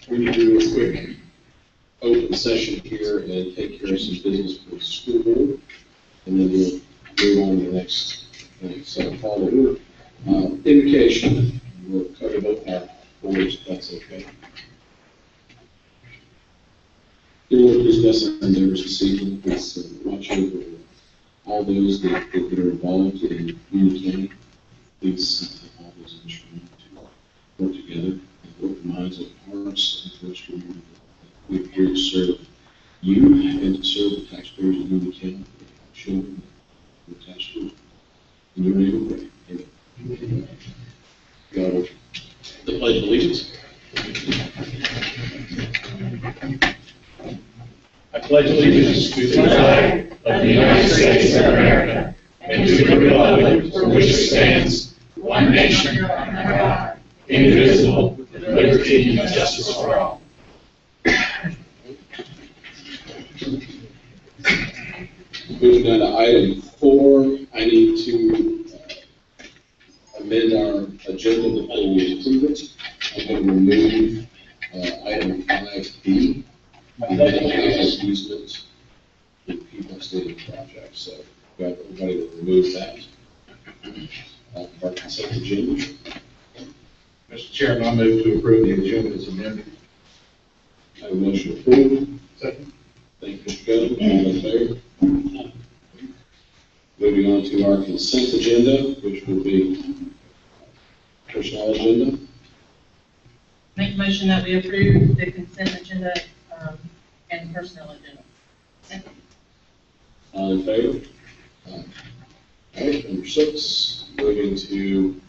We can do a quick open session here and take care of some business for the school board, and then we'll move on to the next call to order. Indication, we'll cover both our boards if that's okay. We will discuss our endeavors this evening. Let's watch over all those that are involved in Union County. Please all those instruments to work together and open minds and hearts and which we're here to serve you and to serve the taxpayers of Union County, children, the taxpayers. In your name we pray. Amen. God, the pledge of allegiance. I pledge allegiance to the flag of the United States of America and to the republic for which it stands, one nation, under God, indivisible, with liberty and justice for all. Moving on to item 4, I need to amend our agenda before we approve it. I'm going to remove item 5B. Easement in people stated project. So everybody will remove that. Our consent agenda. Mr. Chairman, I move to approve the agenda as amended. I have a motion to approve. Second. Thank you, Mr. Governor. All in favor? Moving on to our consent agenda, which will be personnel agenda. Make a motion that we approve the consent agenda and personnel agenda. Second. All in favor? All right, number 6, moving to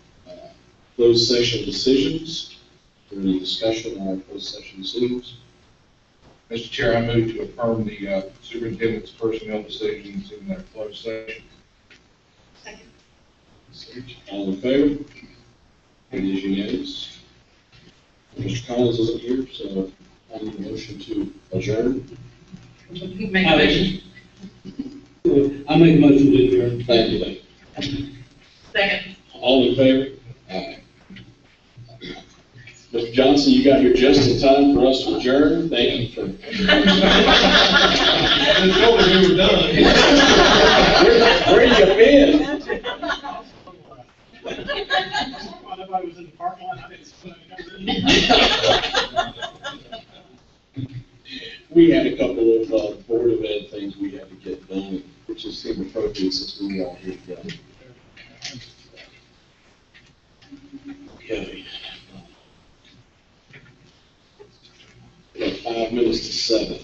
closed session decisions. Is there any discussion on our closed session decisions? Mr. Chair, I move to affirm the superintendent's personnel decisions in their closed session. Second. All in favor? It is unanimous. Mr. Collins isn't here, so I need a motion to adjourn. Make a motion. I make a motion to adjourn. Thank you. Second. All in favor? Aye. Mr. Johnson, you got here just in time for us to adjourn. Thank you for. I told you we were done. Where you been? Nobody was in the parking lot. I didn't. We had a couple of Board of Ed things we had to get done, which just seemed appropriate since we were all here together. Heavy. We have 5 minutes to 7.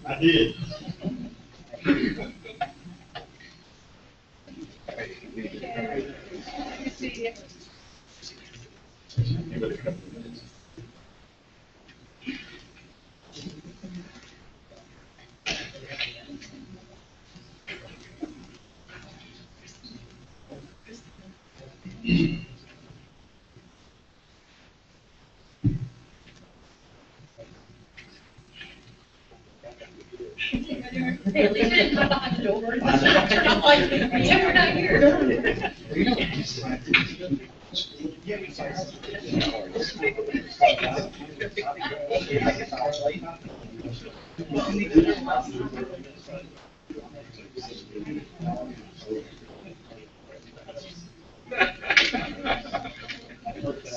I did.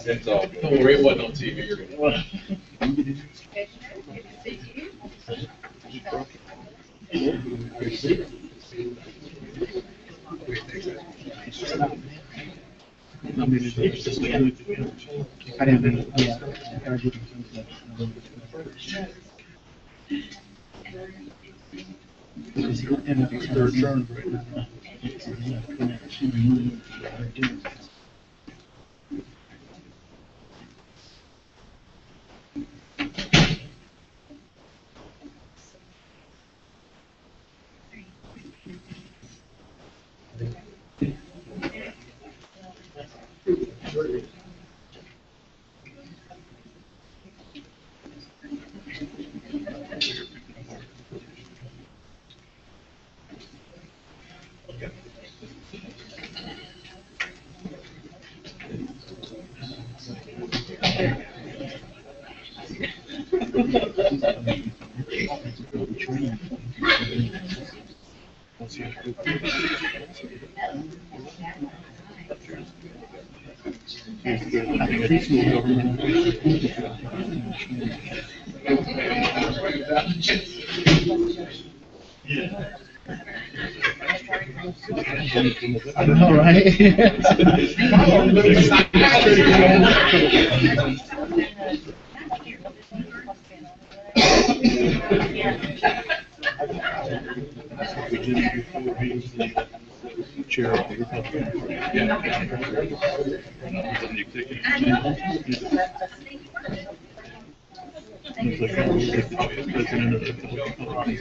That's all. Don't worry, it wasn't on TV. You're gonna I didn't. Yeah. I know, right? Chair of the Republican Party. He's like, president of the Republican Party.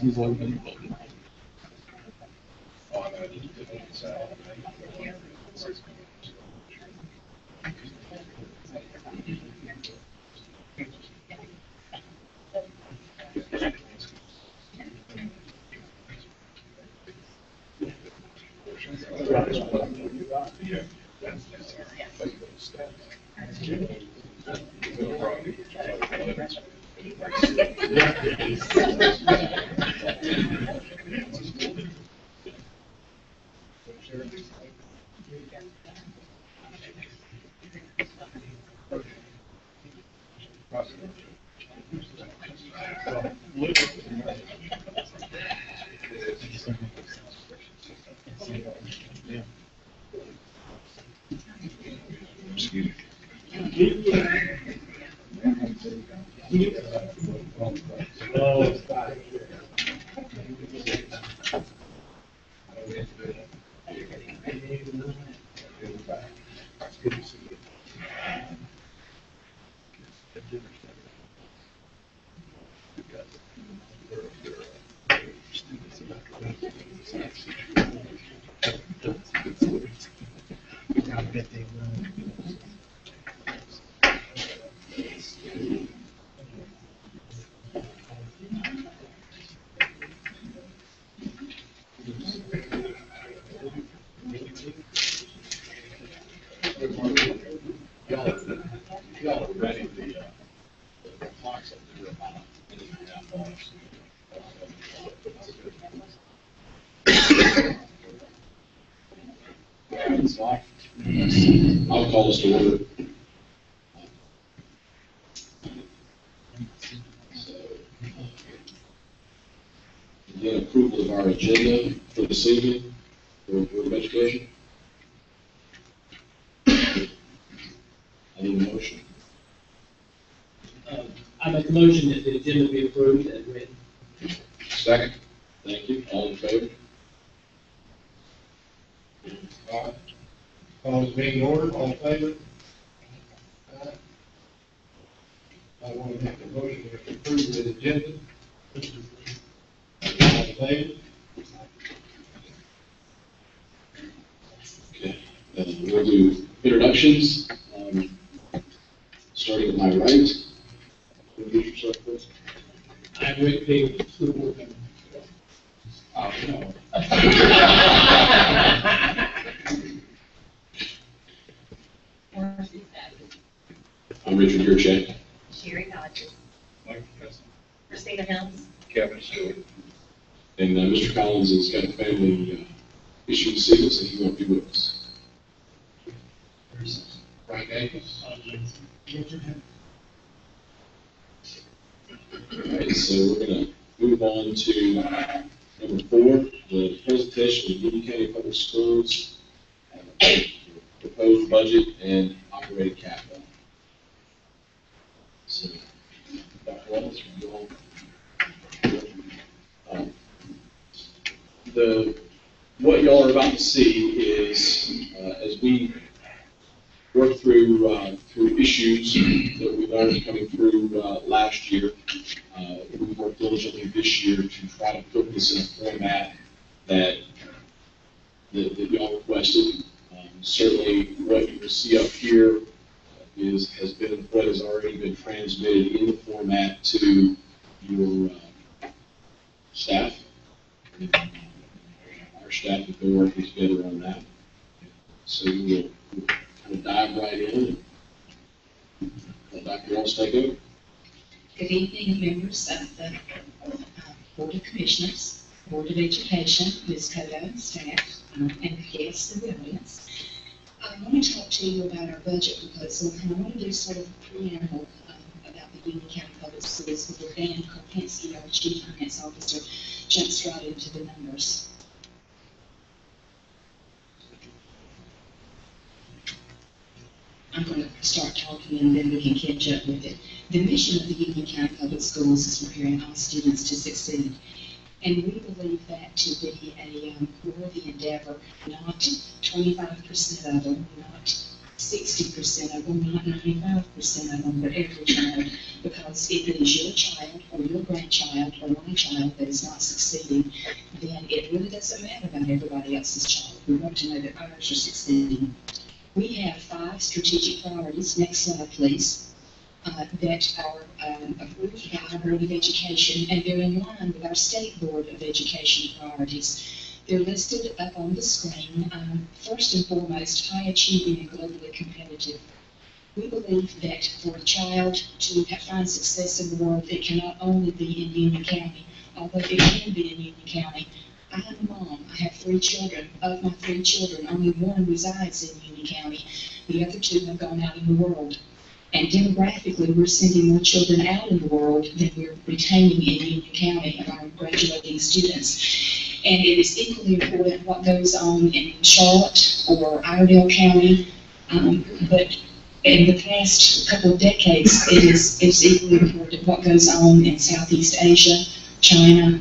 He's always been involved in it. I bet they will. Y'all are ready, the clock's up there about a minute and a half off. I'll call this to order. So, again, approval of our agenda for this evening for Board of Education. I need a motion. I make a motion that the agenda be approved as written. Second. Thank you. All in favor? Aye. Call this meeting order, all in favor? Aye. I want to make a motion to approve the agenda. All in favor? Okay. We'll do introductions. Starting with my right. Introduce yourself, please. I'm Rick Davis, school board member. Oh, no. I'm Richard Gercheck. Sherry Hodges, Mike Preston. Christina Helms, Kevin Stewart. And Mr. Collins has got a family issue this evening, so he won't be with us. Frank Akins. All right, so we're going to move on to number 4, the presentation of Union County Public Schools proposed budget and operating capital. So, Dr. Wallace, you all. What y'all are about to see is as we work through issues that we learned coming through last year. We worked diligently this year to try to put this in a format that y'all requested. Certainly, what you will see up here has been what has already been transmitted in the format to your staff. Our staff have been working together on that. So we will dive right in and let Dr. Ross take over. Good evening, members of the Board of Commissioners, Board of Education, Ms. Codo, staff, and guests in the audience. I want to talk to you about our budget proposal, and I want to do sort of a preamble about the Union County Public Schools before Dan Kopinski, our Chief Finance Officer, jumps right into the numbers. I'm going to start talking and then we can catch up with it. The mission of the Union County Public Schools is preparing all students to succeed. And we believe that to be a worthy endeavor, not 25% of them, not 60% of them, not 95% of them, but every child. Because if it is your child or your grandchild or one child that is not succeeding, then it really doesn't matter about everybody else's child. We want to know that ours are succeeding. We have 5 strategic priorities, next slide please, that are approved by our Board of Education, and they're in line with our State Board of Education priorities. They're listed up on the screen. First and foremost, high achieving and globally competitive. We believe that for a child to find success in the world, it cannot only be in Union County, although it can be in Union County. I am a mom. I have 3 children. Of my 3 children, only 1 resides in Union County. The other 2 have gone out in the world. And demographically, we're sending more children out in the world than we're retaining in Union County of our graduating students. And it is equally important what goes on in Charlotte or Iredell County. But in the past couple of decades, it's equally important what goes on in Southeast Asia, China,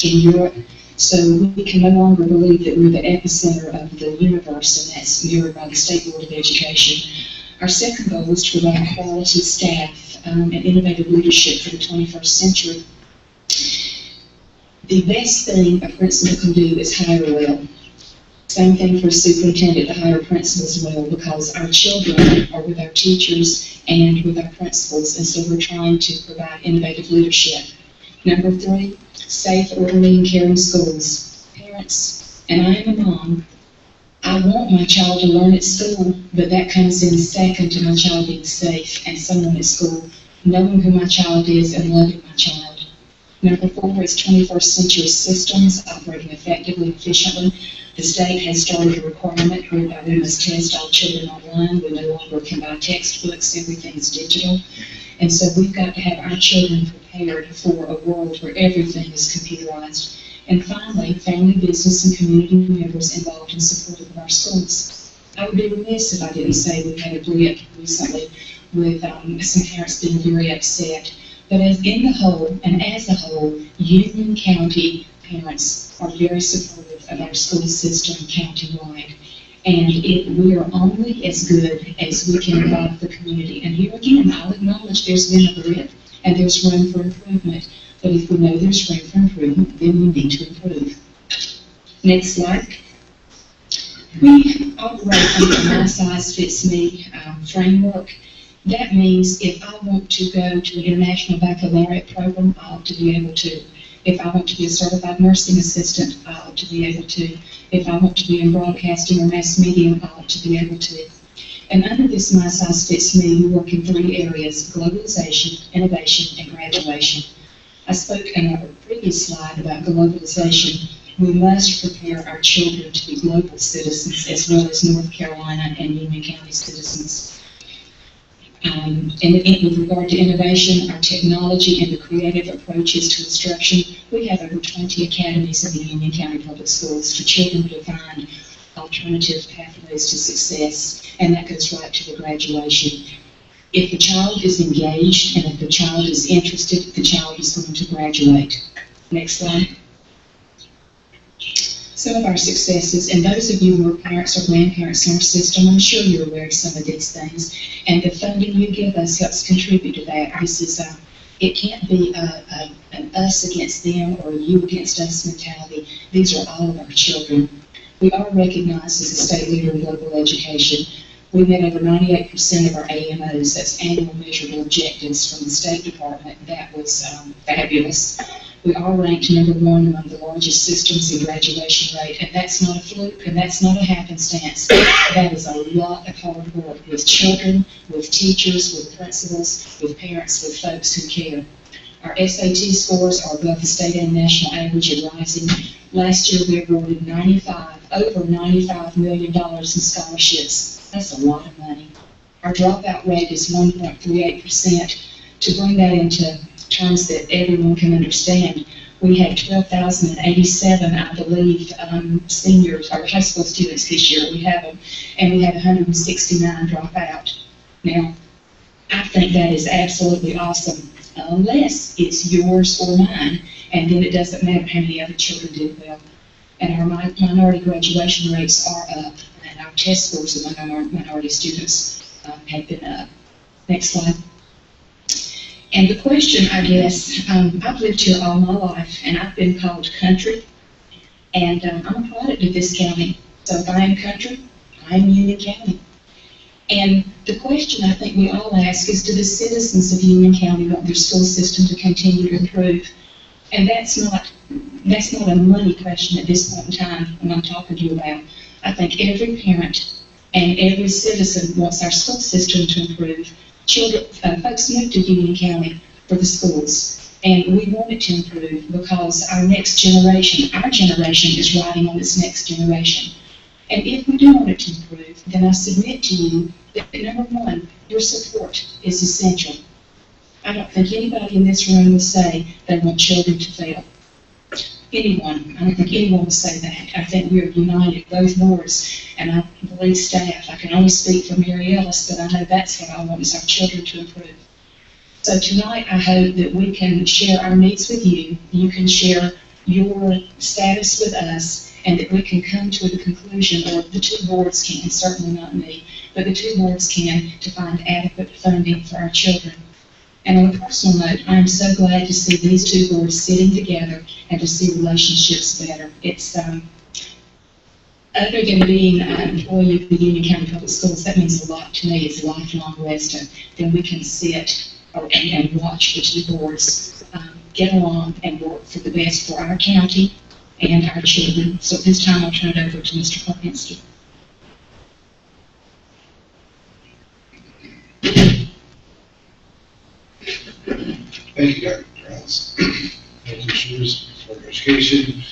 in Europe. So we can no longer believe that we're the epicenter of the universe, and that's mirrored by the State Board of Education. Our second goal is to provide quality staff and innovative leadership for the 21st century. The best thing a principal can do is hire well. Same thing for a superintendent, to hire principals well, because our children are with our teachers and with our principals, and so we're trying to provide innovative leadership. Number 3, safe, orderly, and caring schools. Parents, and I am a mom, I want my child to learn at school, but that comes in second to my child being safe and someone at school, knowing who my child is and loving my child. Number 4 is 21st century systems operating effectively and efficiently. The state has started a requirement whereby we must test all children online. We no longer can buy textbooks, everything is digital. And so we've got to have our children prepared for a world where everything is computerized. And finally, family, business, and community members involved in support of our schools. I would be remiss if I didn't say we've had a blip recently with some parents being very upset. But as a whole, Union County parents are very supportive of our school system countywide. And we are only as good as we can involve the community. And here again, I'll acknowledge there's been a blip and there's room for improvement. But if we know there's room for improvement, then we need to improve. Next slide. We operate under a my-size-fits-me framework. That means if I want to go to an international baccalaureate program, I ought to be able to. If I want to be a certified nursing assistant, I ought to be able to. If I want to be in broadcasting or mass media, I ought to be able to. And under this my-size-fits-me, we work in 3 areas: globalization, innovation, and graduation. I spoke in our previous slide about globalization. We must prepare our children to be global citizens as well as North Carolina and Union County citizens. And with regard to innovation, our technology and the creative approaches to instruction, we have over 20 academies in the Union County Public Schools for children to find alternative pathways to success, and that goes right to the graduation. If the child is engaged and if the child is interested, the child is going to graduate. Next slide. Some of our successes, and those of you who are parents or grandparents in our system, I'm sure you're aware of some of these things, and the funding you give us helps contribute to that. This is, it can't be an us against them or a you against us mentality. These are all of our children. We are recognized as a state leader in global education. We met over 98% of our AMOs, that's annual measurable objectives from the State Department. That was fabulous. We are ranked #1 among the largest systems in graduation rate, and that's not a fluke, and that's not a happenstance. That is a lot of hard work with children, with teachers, with principals, with parents, with folks who care. Our SAT scores are above the state and national average and rising. Last year, we awarded over $95 million in scholarships. That's a lot of money. Our dropout rate is 1.38%. To bring that into terms that everyone can understand, we had 12,087, I believe, seniors or high school students this year. We have them, and we had 169 drop out. Now, I think that is absolutely awesome, unless it's yours or mine, and then it doesn't matter how many other children did well. And our minority graduation rates are up, and our test scores among our minority students have been up. Next slide. And the question, I guess, I've lived here all my life, and I've been called country, and I'm a product of this county. So if I am country, I'm Union County. And the question I think we all ask is, do the citizens of Union County want their school system to continue to improve? And that's not a money question at this point in time when I'm talking to you about. I think every parent and every citizen wants our school system to improve. Folks move to Union County for the schools, and we want it to improve because our generation is riding on this next generation. And if we do want it to improve, then I submit to you that #1, your support is essential. I don't think anybody in this room would say they want children to fail. Anyone, I don't think anyone would say that. I think we're united, both boards, and I believe staff. I can only speak for Mary Ellis, but I know that's what I want, is our children to improve. So tonight, I hope that we can share our needs with you. You can share your status with us, and that we can come to the conclusion, or the two boards can, certainly not me, but the two boards can, to find adequate funding for our children. And on a personal note, I'm so glad to see these two boards sitting together and to see relationships better. It's, other than being an employee of the Union County Public Schools, that means a lot to me as a lifelong resident. Then we can sit and watch the two boards get along and work for the best for our county and our children. So at this time, I'll turn it over to Mr. Kopinski. Thank you, Dr. Morales. Commissioners for education.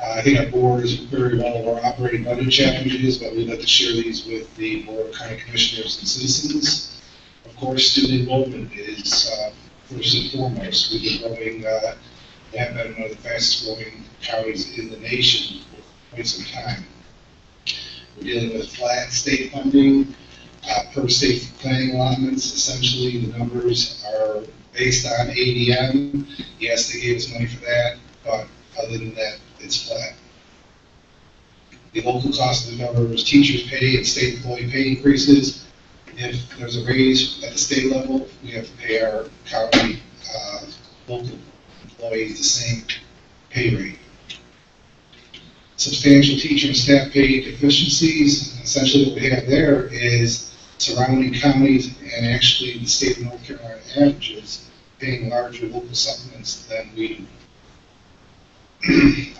I think our board is very well aware of our operating budget challenges, but we'd like to share these with the Board of County Commissioners and citizens. Of course, student enrollment is first and foremost. We've been growing, we have been one of the fastest growing counties in the nation for quite some time. We're dealing with flat state funding, per state planning allotments. Essentially, the numbers are based on ADM. Yes, they gave us money for that, but other than that, it's flat. The local cost of the governor's teachers' pay and state employee pay increases. If there's a raise at the state level, we have to pay our county local employees the same pay rate. Substantial teacher and staff pay deficiencies. Essentially what we have there is surrounding counties and actually the state of North Carolina averages paying larger local supplements than we do.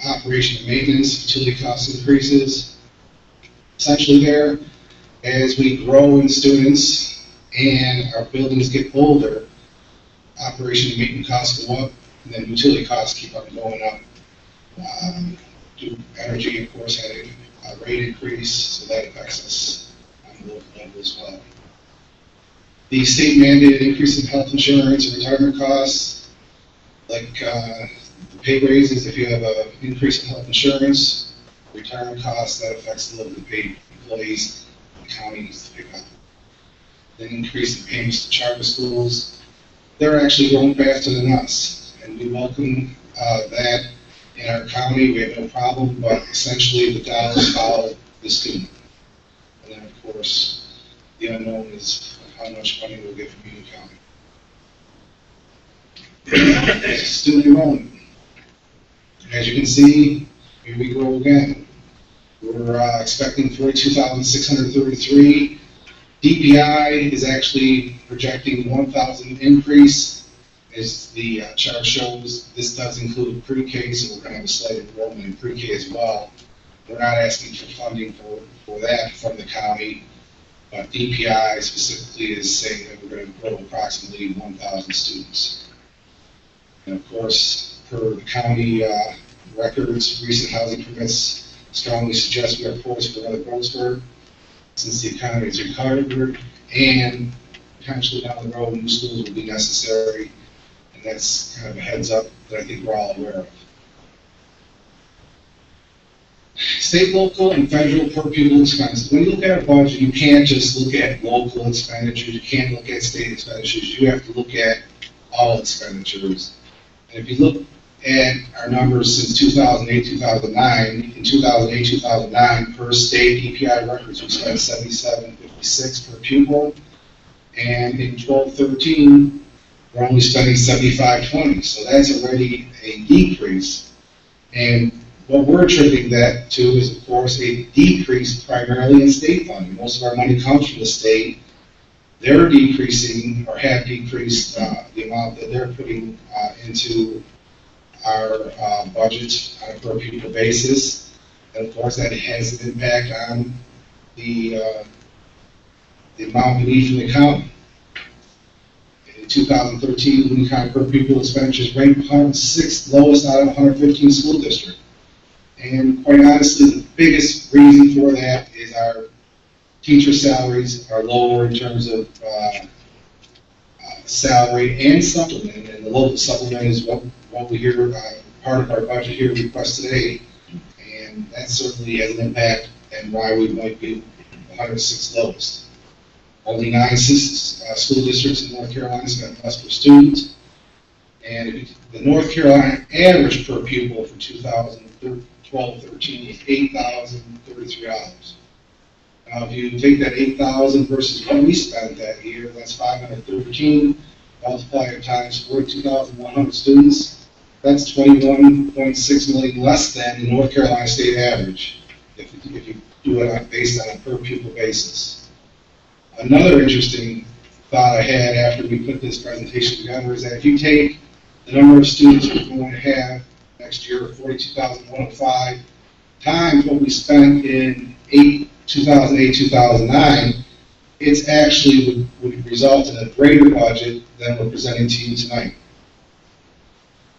Operation and maintenance, utility cost increases. Essentially there, as we grow in students and our buildings get older, operation and maintenance costs go up, and then utility costs keep on going up. Energy, of course, had a rate increase, so that affects us on the local level as well. The state mandated increase in health insurance and retirement costs, like the pay raises, if you have an increase in health insurance, retirement costs, that affects the local paid employees the county needs to pick up. Then increase in payments to charter schools. They're actually growing faster than us, and we welcome that. In our county, we have no problem, but essentially the dollars follow the student. And then, of course, the unknown is how much money we'll get from Union County. Student enrollment. As you can see, here we go again. We're expecting 42,633. DPI is actually projecting 1,000 increase. As the chart shows, this does include pre-K, so we're going to have a slight enrollment in pre-K as well. We're not asking for funding for that from the county, but DPI specifically is saying that we're going to grow approximately 1,000 students. And of course, per the county records, recent housing permits strongly suggest we are poised for another growth spurt since the economy is recovered, and potentially down the road, new schools will be necessary. And that's kind of a heads up that I think we're all aware of. State, local, and federal per pupil expenses. When you look at a budget, you can't just look at local expenditures. You can't look at state expenditures. You have to look at all expenditures. And if you look at our numbers since 2008, 2009, in 2008, 2009, per state DPI records, we spent $77.56 per pupil. And in 12-13, we're only spending $75.20, so that's already a decrease. And what we're attributing that to is, of course, a decrease primarily in state funding. Most of our money comes from the state. They're decreasing, or have decreased, the amount that they're putting into our budget on a per pupil basis. And of course, that has an impact on the amount we need from the county. In 2013, Lee County per pupil expenditures ranked 106th lowest out of 115 school districts. And quite honestly, the biggest reason for that is our teacher salaries are lower in terms of salary and supplement. And the local supplement is what we hear, part of our budget here request today. And that certainly has an impact and why we might be 106th lowest. Only 9 school districts in North Carolina spent less per student. And the North Carolina average per pupil for 2012-13 was $8,033. Now, if you take that $8,000 versus what we spent that year, that's $513. Multiply it times 42,100 students. That's $21.6 million less than the North Carolina state average, if you do it based on a per pupil basis. Another interesting thought I had after we put this presentation together is that if you take the number of students we're going to have next year, 42,105, times what we spent in 2008-2009, it's actually would result in a greater budget than we're presenting to you tonight.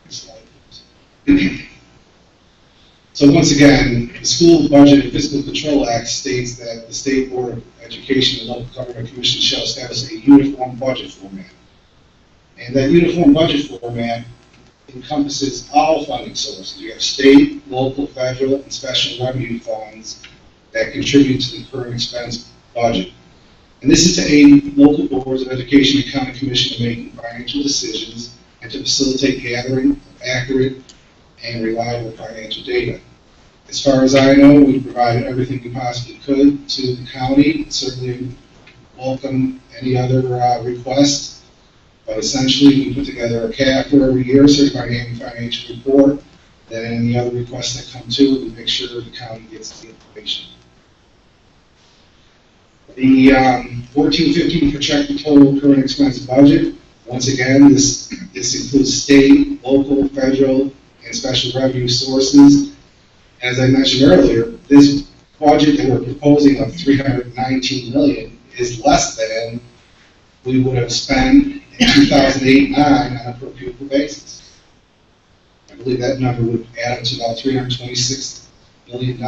Next slide, please. So once again, the School Budget and Fiscal Control Act states that the State Board of Education and Local Government Commission shall establish a uniform budget format. And that uniform budget format encompasses all funding sources. You have state, local, federal, and special revenue funds that contribute to the current expense budget. And this is to aid local boards of education and county commission in making financial decisions and to facilitate gathering of accurate and reliable financial data. As far as I know, we've provided everything we possibly could to the county. Certainly welcome any other requests, but essentially we put together a CAF for every year, certified annual financial report, then any other requests that come to it, we make sure the county gets the information. The 14-15 projected total current expense budget, once again, this includes state, local, federal, and special revenue sources. As I mentioned earlier, this budget that we're proposing of $319 million is less than we would have spent in 2008-9 on a per pupil basis. I believe that number would add up to about $326 million.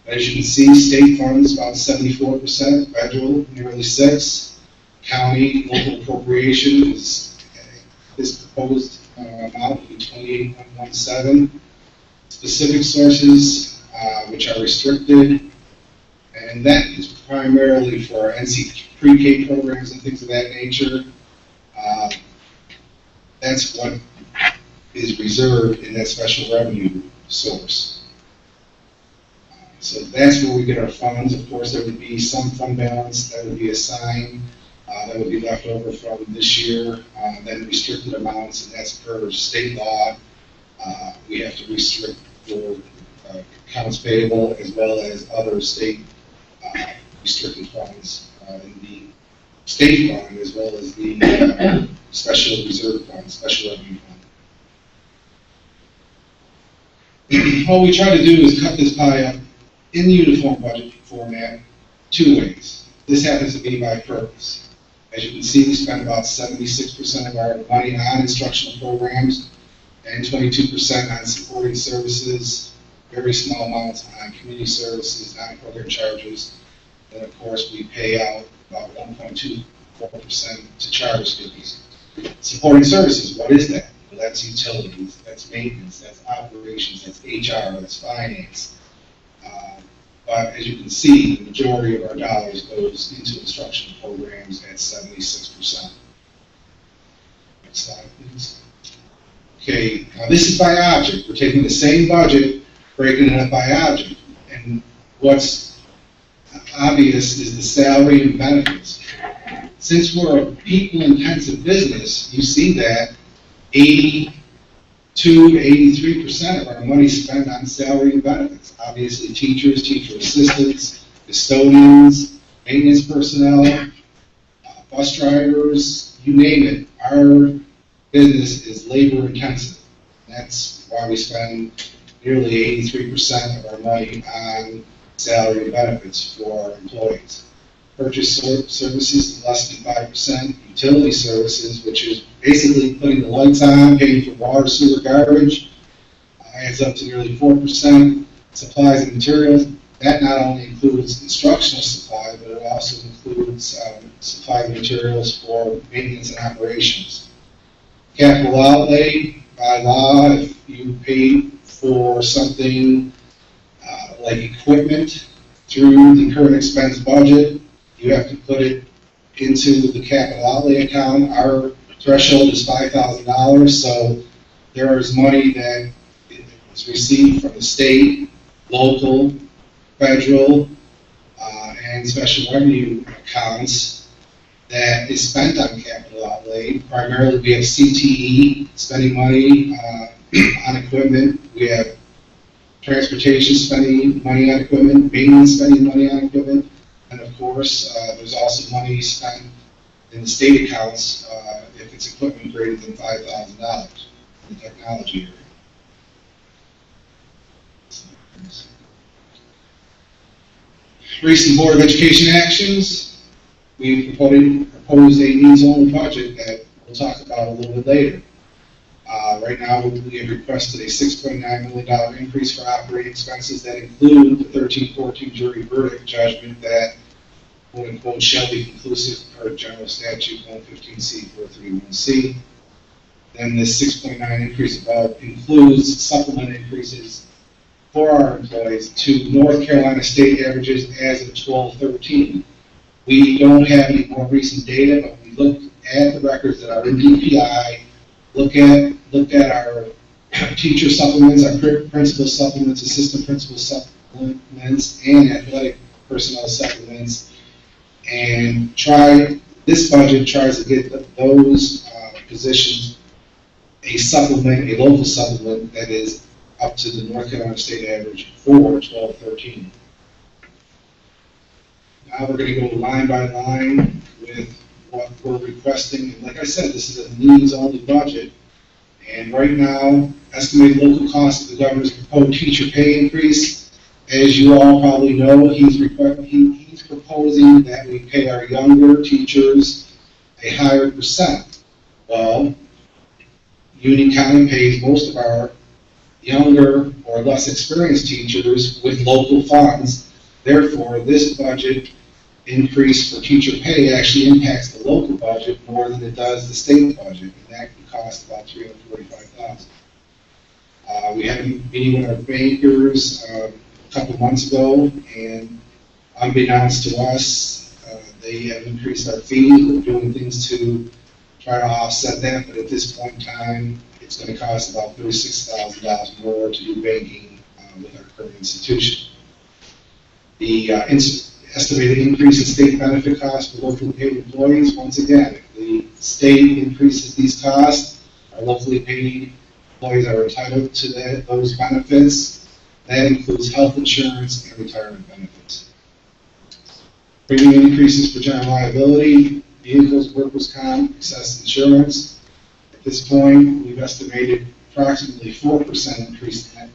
As you can see, state funds about 74%, federal nearly 6%, county local appropriation is proposed amount would be 28.17. Specific sources, which are restricted, and that is primarily for our NC pre-K programs and things of that nature. That's what is reserved in that special revenue source. So that's where we get our funds. Of course, there would be some fund balance that would be assigned, that would be left over from this year, then restricted amounts, and that's per state law. We have to restrict for accounts payable as well as other state restricted funds in the state fund as well as the special reserve fund, special revenue fund. What we try to do is cut this pie up in the uniform budget format two ways. This happens to be by purpose. As you can see, we spend about 76% of our money on instructional programs and 22% on supporting services, very small amounts on community services, non-program charges. And of course, we pay out about 1.24% to charter schools. Supporting services, what is that? Well, that's utilities, that's maintenance, that's operations, that's HR, that's finance. But as you can see, the majority of our dollars goes into instructional programs at 76%. Next slide, please. Okay, now this is by object. We're taking the same budget, breaking it up by object. And what's obvious is the salary and benefits. Since we're a people-intensive business, you see that 82 to 83% of our money spent on salary and benefits. Obviously, teachers, teacher assistants, custodians, maintenance personnel, bus drivers, you name it. Our business is labor intensive. That's why we spend nearly 83% of our money on salary and benefits for our employees. Purchase services, less than 5%. Utility services, which is basically putting the lights on, paying for water, sewer, garbage, adds up to nearly 4%. Supplies and materials, that not only includes instructional supply, but it also includes supply and materials for maintenance and operations. Capital outlay, by law, if you pay for something like equipment through the current expense budget, you have to put it into the capital outlay account. Our threshold is $5,000, so there is money that is received from the state, local, federal, and special revenue accounts that is spent on capital outlay. Primarily, we have CTE spending money on equipment. We have transportation spending money on equipment, maintenance spending money on equipment, and of course, there's also money spent in the state accounts if it's equipment greater than $5,000 in the technology area. Recent Board of Education actions, we proposed a needs-only budget that we'll talk about a little bit later. Right now, we have requested a $6.9 million increase for operating expenses that include the 13-14 jury verdict judgment that, quote unquote, shall be conclusive per General Statute 115C431C. Then this 6.9 increase above includes supplement increases for our employees to North Carolina state averages as of 12/13. We don't have any more recent data, but we looked at the records that are in DPI, looked at our teacher supplements, our principal supplements, assistant principal supplements, and athletic personnel supplements, and this budget tries to get those positions a local supplement that is up to the North Carolina state average for 12/13. Now we're going to go line by line with what we're requesting. And like I said, this is a needs-only budget. And right now, estimated local cost of the governor's proposed teacher pay increase. As you all probably know, he's proposing that we pay our younger teachers a higher percent. Well, Union County pays most of our younger or less experienced teachers with local funds. Therefore, this budget increase for teacher pay actually impacts the local budget more than it does the state budget, and that can cost about $345,000. We had a meeting with our bankers a couple months ago, and unbeknownst to us, they have increased our fees. We're doing things to try to offset that, but at this point in time, it's going to cost about $36,000 more to do banking with our current institution. The estimated increase in state benefit costs for locally paid employees, once again, if the state increases these costs, our locally paid employees are entitled to those benefits. That includes health insurance and retirement benefits. Premium increases for general liability, vehicles, workers' comp, excess insurance. At this point, we've estimated approximately 4% increase in that.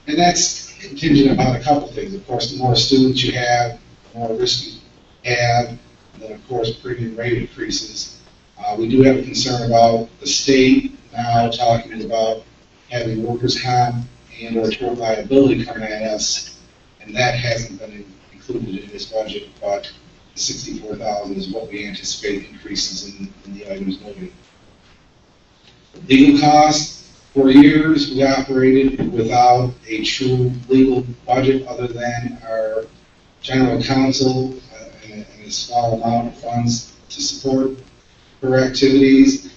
And that's contingent upon a couple things. Of course, the more students you have, the more risk you have, and then of course premium rate increases. We do have a concern about the state now talking about having workers' comp and or tort liability coming at us, and that hasn't been included in this budget, but the $64,000 is what we anticipate increases in the items noted. Legal costs. For years, we operated without a true legal budget other than our general counsel and a small amount of funds to support her activities.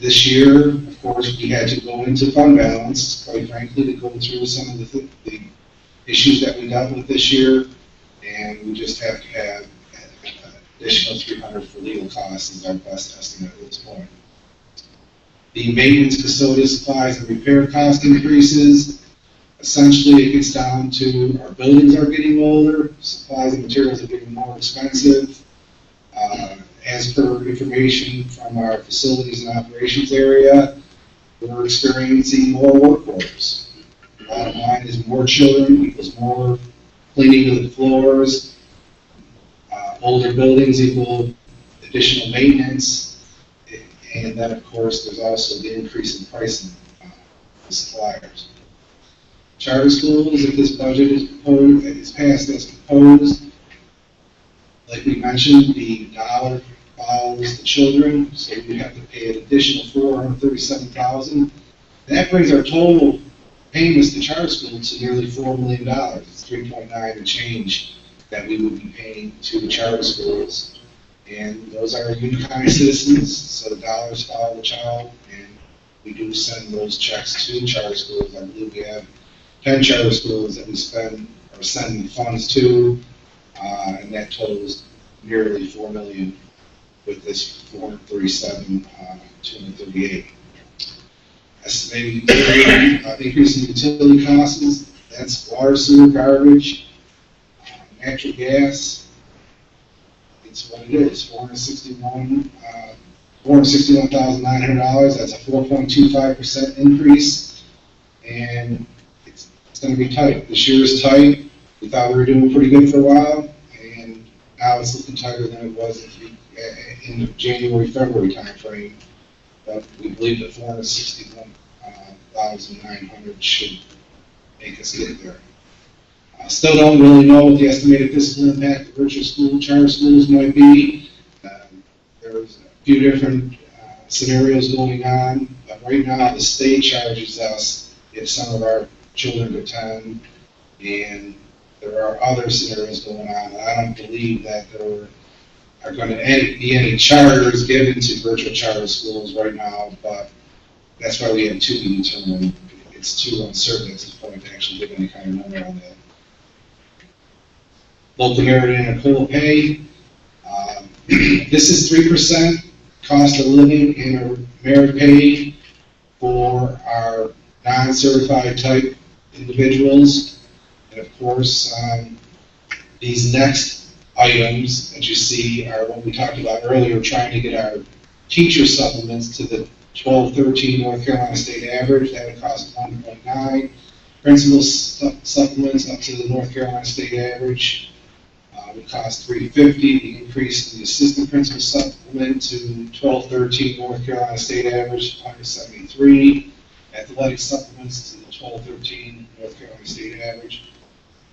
This year, of course, we had to go into fund balance, quite frankly, to go through some of the issues that we dealt with this year, and we just have to have additional $300 for legal costs is our best estimate at this point. The maintenance, custodial supplies, and repair cost increases. Essentially, it gets down to our buildings are getting older, supplies and materials are getting more expensive. As per information from our facilities and operations area, we're experiencing more work orders. Bottom line is more children equals more cleaning of the floors. Older buildings equal additional maintenance. And then, of course, there's also the increase in pricing for suppliers. Charter schools, if this budget is proposed, is passed as proposed, like we mentioned, the dollar follows the children, so we have to pay an additional $437,000. That brings our total payments to charter schools to nearly $4 million. It's 3.9 and change that we would be paying to the charter schools. And those are unit-kind citizens, so the dollars follow the child, and we do send those checks to charter schools. I believe we have 10 charter schools that we spend or send funds to, and that totals nearly $4 million with this 437, 238. Estimated increase in utility costs, that's water, sewer, garbage, natural gas. It's what it is, $461,900. That's a 4.25% increase, and it's going to be tight. This year is tight. We thought we were doing pretty good for a while, and now it's looking tighter than it was in the January, February timeframe. But we believe that 461,900 should make us get there. Still don't really know what the estimated fiscal impact of virtual school charter schools might be. There's a few different scenarios going on, but right now the state charges us if some of our children attend, and there are other scenarios going on. I don't believe that there are going to be any charters given to virtual charter schools right now, but that's why we have to be determined. It's too uncertain at this point to actually give any kind of number on that. Local merit and COLA pay. This is 3% cost of living in our merit pay for our non-certified type individuals. And of course, these next items that you see are what we talked about earlier, trying to get our teacher supplements to the 12-13 North Carolina state average. That would cost 1.9. Principal supplements up to the North Carolina state average would cost $350. The increase in the assistant principal supplement to 12-13 North Carolina state average, $173. Athletic supplements to the 12-13 North Carolina state average.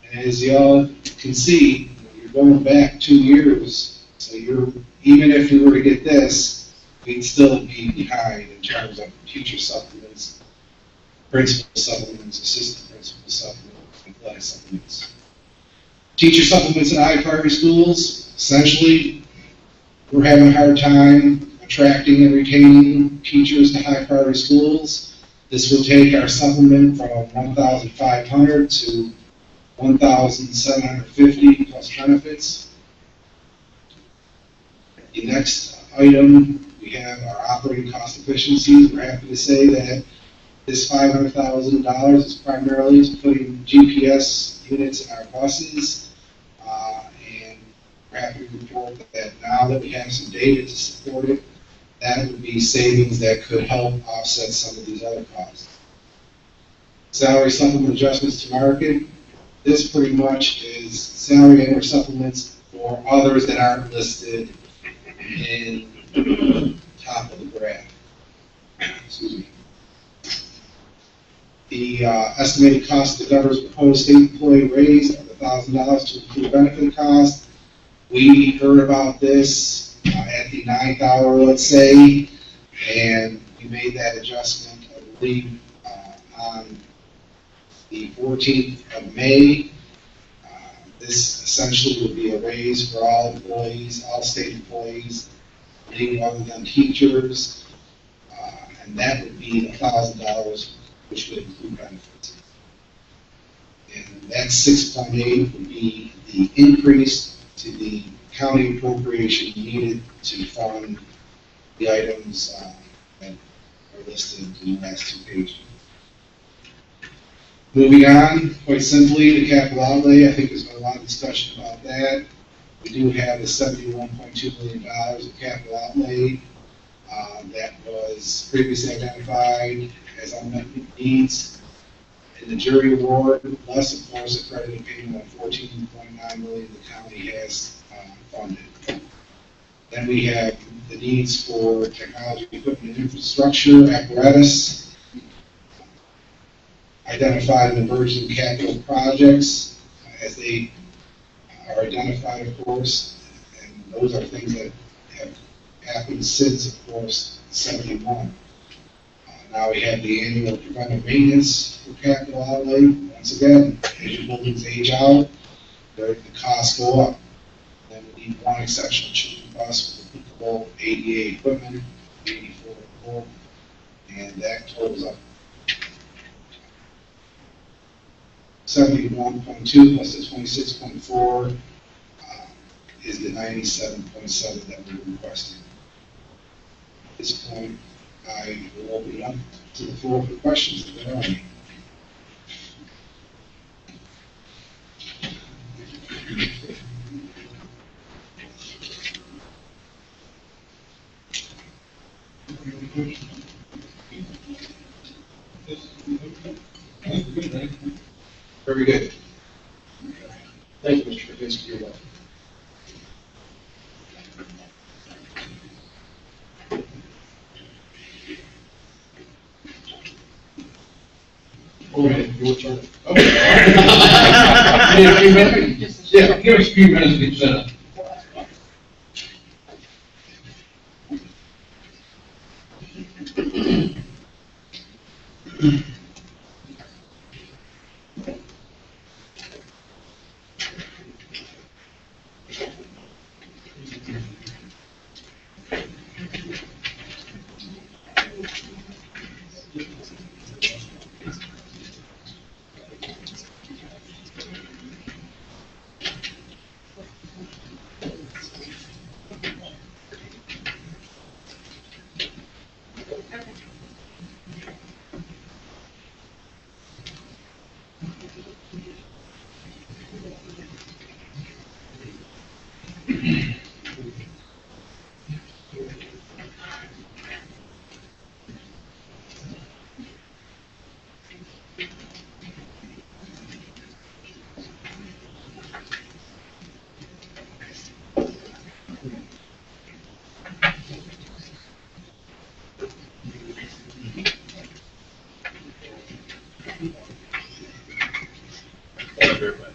And as y'all can see, you're going back 2 years, so even if you were to get this, we'd still be behind in terms of teacher supplements, principal supplements, assistant principal supplements, athletic supplements. Teacher supplements in high priority schools, essentially, we're having a hard time attracting and retaining teachers to high priority schools. This will take our supplement from $1,500 to $1,750 plus benefits. The next item, we have our operating cost efficiencies. We're happy to say that this $500,000 is primarily to putting GPS units in our buses, and we're happy to report that now that we have some data to support it, that would be savings that could help offset some of these other costs. Salary supplement adjustments to market. This pretty much is salary and or supplements for others that aren't listed in the top of the graph. Excuse me. The estimated cost of the governor's proposed state employee raise of $1,000 to include benefit costs. We heard about this at the 9th hour, let's say, and we made that adjustment, I believe, on the 14th of May. This essentially would be a raise for all employees, all state employees, anything other than teachers, and that would be $1,000, which would include benefits. And that 6.8 would be the increase to the county appropriation needed to fund the items that are listed in the last 2 pages. Moving on, quite simply, the capital outlay. I think there's been a lot of discussion about that. We do have the $71.2 million of capital outlay that was previously identified as unmet needs in the jury award, plus, of course, a credited payment of $14.9 million the county has funded. Then we have the needs for technology, equipment, and infrastructure, apparatus, identified in emerging capital projects as they are identified, of course, and those are things that have happened since, of course, 71. Now we have the annual preventive maintenance for capital outlay. Once again, as your buildings age out, the costs go up. Then we need one exceptional children bus with applicable ADA equipment, 84, and that totals up 71.2 plus the 26.4 is the 97.7 that we're requesting. At this point, I will open it up to the floor for questions if there are any. Very good. Thank you, Mr. Kavinsky. You're welcome. Okay, your turn. Okay. Need a few minutes? Yeah, give us a few minutes to get set up. Thank you very much.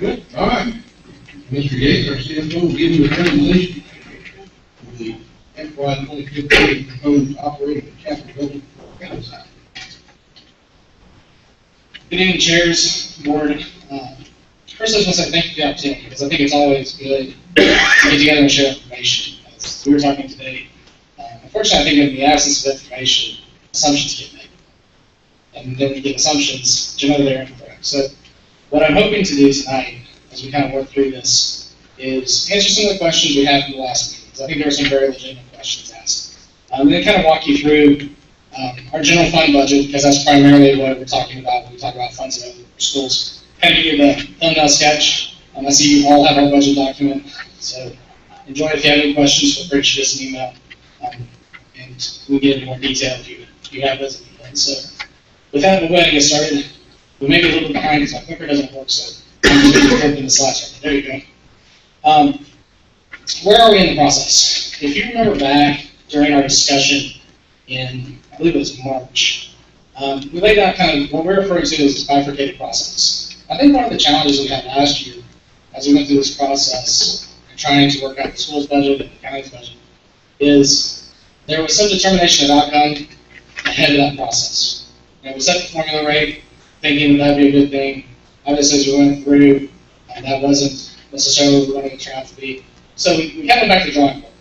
Good, all right. Mr. Yates, our CFO, will give you a presentation of the FY 2015 proposed operating capital budget for county side. Good evening, chairs, board. First, I just want to say thank you for the opportunity, because I think it's always good to get together and share information. As we were talking today, unfortunately, I think in the absence of information, assumptions get made. And then we get assumptions, generally they're incorrect. So what I'm hoping to do tonight, as we kind of work through this, is answer some of the questions we had from the last meeting, because I think there were some very legitimate questions asked. And then kind of walk you through our general fund budget, because that's primarily what we're talking about when we talk about funds available for schools. Kind of give you the thumbnail sketch. I see you all have our budget document, so enjoy it. If you have any questions, feel free to shoot us an email, and we'll get into more detail if you have those. So with that, we'll go ahead and get started. We may be a little bit behind because my clicker doesn't work, so I'm just going to flip in the slides right there. There you go. Where are we in the process? If you remember back during our discussion in, I believe it was March, we laid out kind of what we're referring to as this bifurcated process. I think one of the challenges we had last year as we went through this process and trying to work out the school's budget and the county's budget is there was some determination of outcome ahead of that process. And we set the formula rate thinking that would be a good thing. Obviously, as we went through, that wasn't necessarily what we wanted it to turn out to be. So we kind of went back to the drawing board.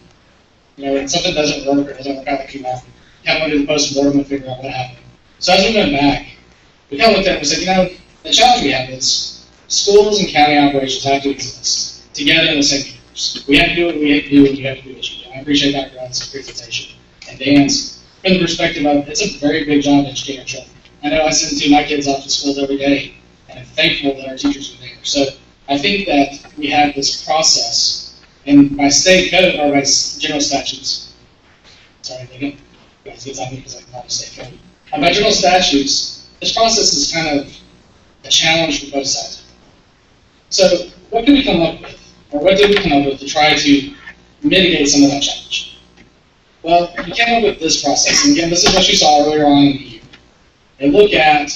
You know, when something doesn't work or doesn't work out like you want, you kind of want to do the post-mortem and figure out what happened. So as we went back, we kind of looked at it and said, you know, the challenge we have is schools and county operations have to exist together in the same universe. We have to do what we have to do, and you have to do what you do. I appreciate Dr. Hunt's presentation and Dan's from the perspective of it's a very big job to educate our children. I know I send two of my kids off to schools every day, and I'm thankful that our teachers are there. So I think that we have this process, and by state code or by general statutes, sorry, you guys get on me because I can not state code. By general statutes, this process is kind of a challenge for both sides. So what can we come up with, or what did we come up with to try to mitigate some of that challenge? Well, we came up with this process, and again, this is what you saw earlier on in the year. And look at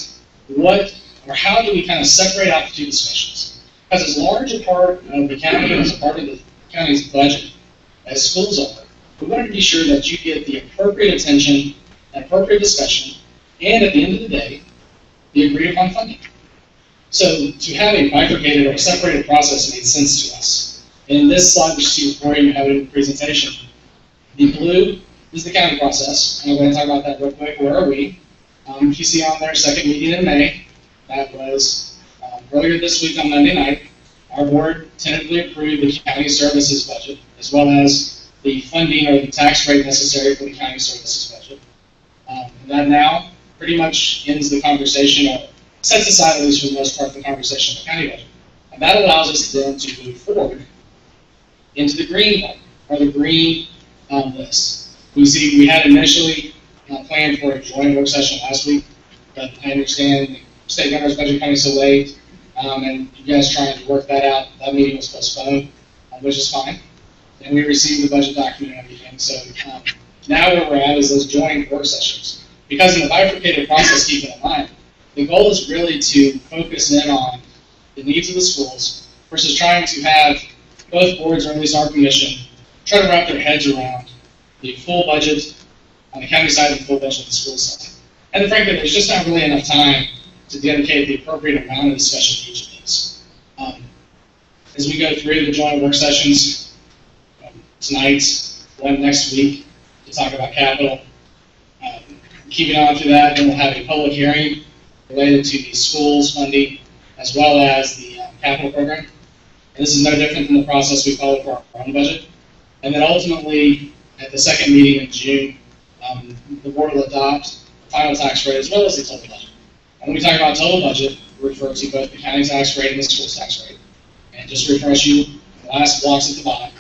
what, or how do we kind of separate out the two discussions? Because as large a part of the county, as a part of the county's budget as schools are, we want to be sure that you get the appropriate attention, and appropriate discussion, and at the end of the day, the agreed upon funding. So to have a bifurcated or a separated process made sense to us. And in this slide, which you see before you have it in the presentation, the blue is the county process. And I'm going to talk about that real quick. Where are we? If you see on there, second meeting in May, that was earlier this week on Monday night. Our board tentatively approved the county services budget, as well as the funding or the tax rate necessary for the county services budget. And that now pretty much ends the conversation, or sets aside, at least for the most part, the conversation of the county budget. And that allows us then to move forward into the green part, or the green list. We had initially planned for a joint work session last week, but I understand the state governor's budget coming so late, and you guys trying to work that out. That meeting was postponed, which is fine. And we received the budget document and everything. So now where we're at is those joint work sessions. Because in the bifurcated process, keep in mind, the goal is really to focus in on the needs of the schools versus trying to have both boards, or at least our commission, try to wrap their heads around the full budget on the county side and the full budget on the school side. And then frankly, there's just not really enough time to dedicate the appropriate amount of discussion to each of these. As we go through the joint work sessions tonight, one next week to talk about capital. Keeping on to that, then we'll have a public hearing related to the schools funding as well as the capital program. And this is no different than the process we follow for our own budget. And then ultimately, at the second meeting in June, the board will adopt the final tax rate as well as the total budget. And when we talk about total budget, we refer to both the county tax rate and the school's tax rate. And just to refresh you, the last blocks at the bottom.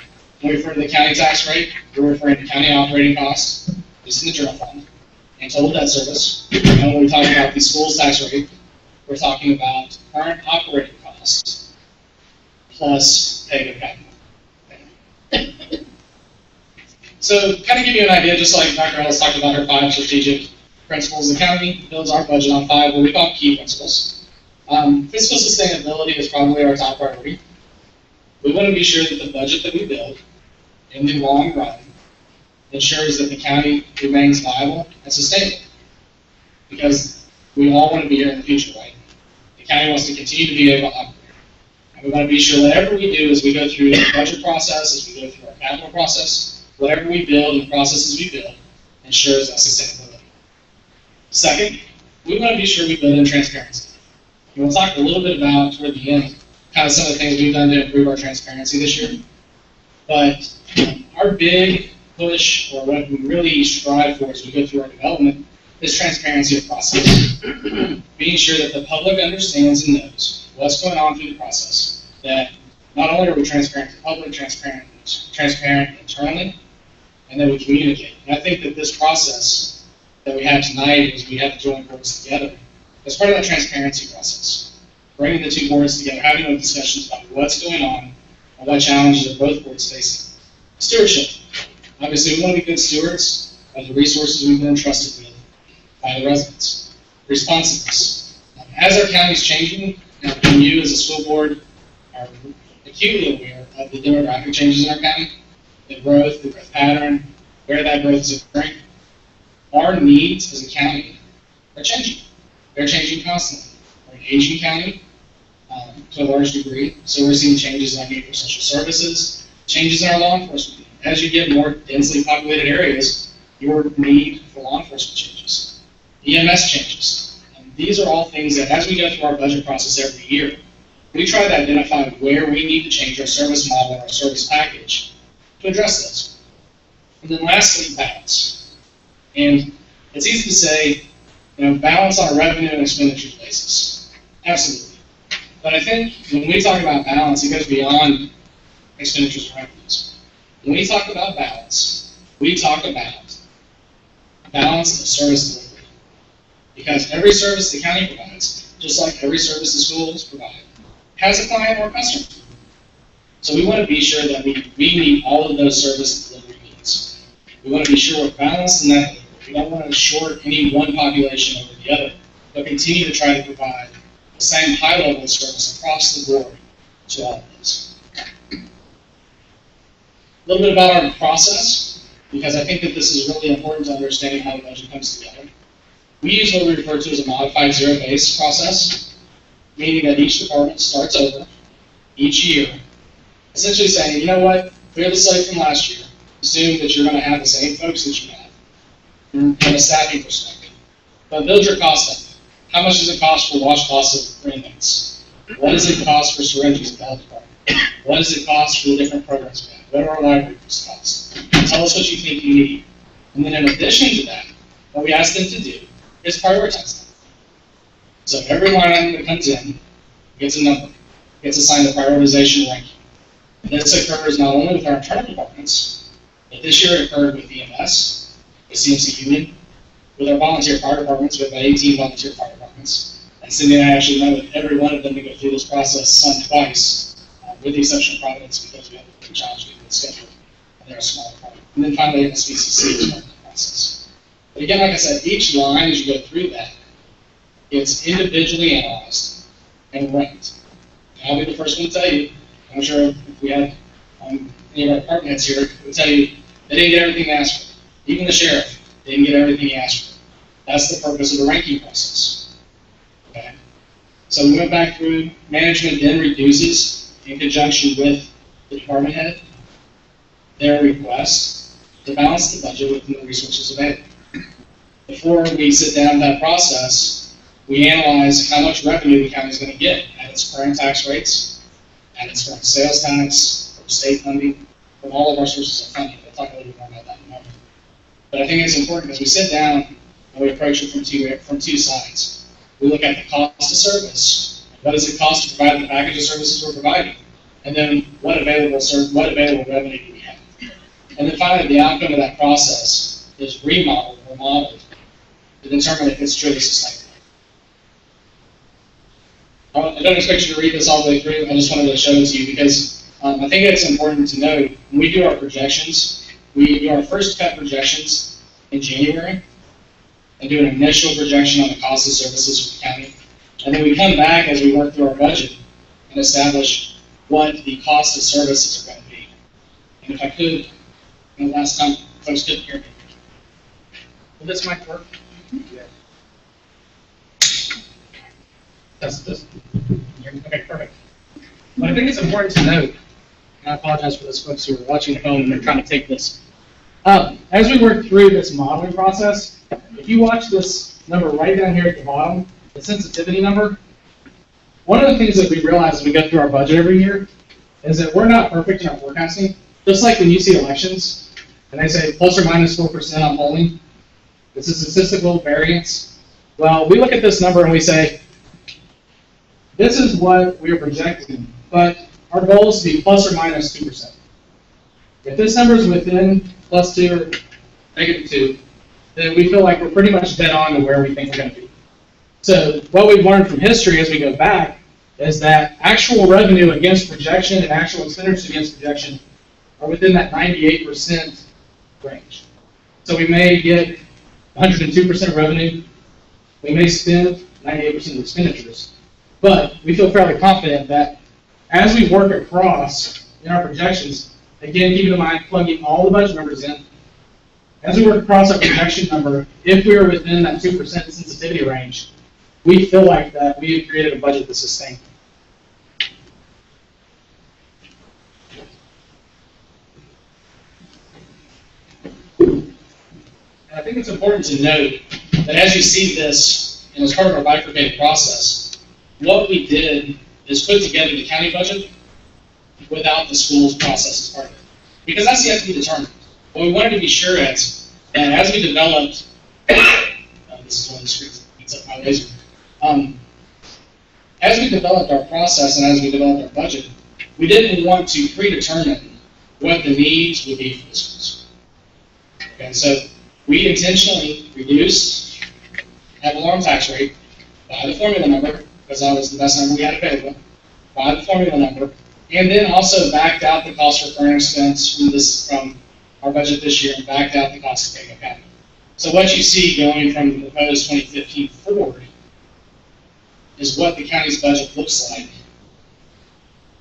When we refer to the county tax rate, we're referring to county operating costs, just in the general fund, and total debt service. And when we talk about the school's tax rate, we're talking about current operating costs plus pay to capital. So kind of give you an idea, just like Dr. Ellis talked about her 5 strategic principles, the county builds our budget on 5 what we call key principles. Fiscal sustainability is probably our top priority. We want to be sure that the budget that we build in the long run ensures that the county remains viable and sustainable. Because we all want to be here in the future, right? The county wants to continue to be able to operate. And we want to be sure whatever we do as we go through the budget process, as we go through our capital process, whatever we build and processes we build ensures that sustainability. Second, we want to be sure we build in transparency. And we'll talk a little bit about toward the end, kind of some of the things we've done to improve our transparency this year. But our big push, or what we really strive for as we go through our development, is transparency of process. Being sure that the public understands and knows what's going on through the process. That not only are we transparent to the public, transparent internally, and that we communicate. And I think that this process that we have tonight, is we have to join boards together, as part of that transparency process. Bringing the two boards together, having those discussions about what's going on and what challenges are both boards facing. Stewardship. Obviously, we want to be good stewards of the resources we've been entrusted with by the residents. Responsiveness. As our county is changing, and you as a school board are acutely aware of the demographic changes in our county, the growth pattern, where that growth is occurring, our needs as a county are changing. They're changing constantly. We're an aging county to a large degree, so we're seeing changes in our need for social services, changes in our law enforcement. As you get more densely populated areas, your need for law enforcement changes. EMS changes. And these are all things that, as we go through our budget process every year, we try to identify where we need to change our service model and our service package to address those. And then lastly, balance. And it's easy to say, balance on a revenue and expenditures basis. Absolutely. But I think when we talk about balance, it goes beyond expenditures and revenues. When we talk about balance, we talk about balance of service delivery. Because every service the county provides, just like every service the schools provide, has a client or customer. So we want to be sure that we meet all of those service delivery needs. We want to be sure we're balanced in that delivery. We don't want to short any one population over the other, but continue to try to provide the same high level of service across the board to all of those. A little bit about our process, because I think that this is really important to understanding how the budget comes together. We use what we refer to as a modified zero-based process, meaning that each department starts over each year, essentially saying, you know what, clear the slate from last year, assume that you're going to have the same folks that you had from a staffing perspective, but build your cost up. How much does it cost for wash cloths of inmates? What does it cost for syringes at the health department? What does it cost for the different programs we have? What are our library costs? Tell us what you think you need. And then in addition to that, what we ask them to do is prioritize them. So every line item that comes in gets a number, gets assigned a prioritization ranking. And this occurs not only with our internal departments, but this year it occurred with EMS, with CMC Union, with our volunteer fire departments. We have about 18 volunteer fire departments. And Cindy and I actually met with every one of them to go through this process some twice, with the exception of Providence, because we have a big challenge getting it scheduled, and they're a smaller department. And then finally, SBCC is part of the process. But again, like I said, each line as you go through that, it's individually analyzed and ranked. I'll be the first one to tell you, I'm sure if we had any of our department heads here, would tell you they didn't get everything they asked for. Even the sheriff didn't get everything he asked for. That's the purpose of the ranking process. Okay? So we went back through, management then reduces, in conjunction with the department head, their request to balance the budget within the resources available. Before we sit down that process, we analyze how much revenue the county is going to get at its current tax rates, at its current sales tax, from state funding, from all of our sources of funding. We'll talk a little bit more about that in a moment. But I think it's important as we sit down and we approach it from two sides. We look at the cost of service. What does it cost to provide the package of services we're providing? And then what available revenue do we have? And then finally, the outcome of that process is remodeled or modeled to determine if it's truly sustainable. I don't expect you to read this all the way through. I just wanted to show it to you because I think it's important to know when we do our projections, we do our first cut projections in January and do an initial projection on the cost of services for the county And then we come back as we work through our budget and establish what the cost of services are going to be. And if I could, the last time folks couldn't hear me. Will this mic work? That's this. Okay, perfect. But I think it's important to note, and I apologize for those folks who are watching at home and they're trying to take this. As we work through this modeling process, if you watch this number right down here at the bottom, the sensitivity number, one of the things that we realize as we go through our budget every year is that we're not perfect in our forecasting. Just like when you see elections, and they say plus or minus 4% on polling, it's a statistical variance. Well, we look at this number and we say, this is what we're projecting, but our goal is to be plus or minus 2%. If this number is within plus 2 or negative 2, then we feel like we're pretty much dead on to where we think we're going to be. So what we've learned from history as we go back is that actual revenue against projection and actual expenditures against projection are within that 98% range. So we may get 102% of revenue, we may spend 98% of expenditures, but we feel fairly confident that as we work across in our projections, again, keeping in mind plugging all the budget numbers in, as we work across our projection number, if we are within that 2% sensitivity range, we feel like that we have created a budget to sustain. And I think it's important to note that as you see this, and as part of our bifurcated process, what we did is put together the county budget without the school's process as part of it. Because that's yet to be determined. What we wanted to be sure is that as we developed, this is one of the screens that beats up my laser. As we developed our process and as we developed our budget, we didn't want to predetermine what the needs would be for the schools. Okay, so we intentionally reduced ad valorem tax rate by the formula number, because that was the best number we had available, by the formula number, and then also backed out the cost for current expense from our budget this year and backed out the cost of paying capital. So what you see going from the proposed 2015 forward is what the county's budget looks like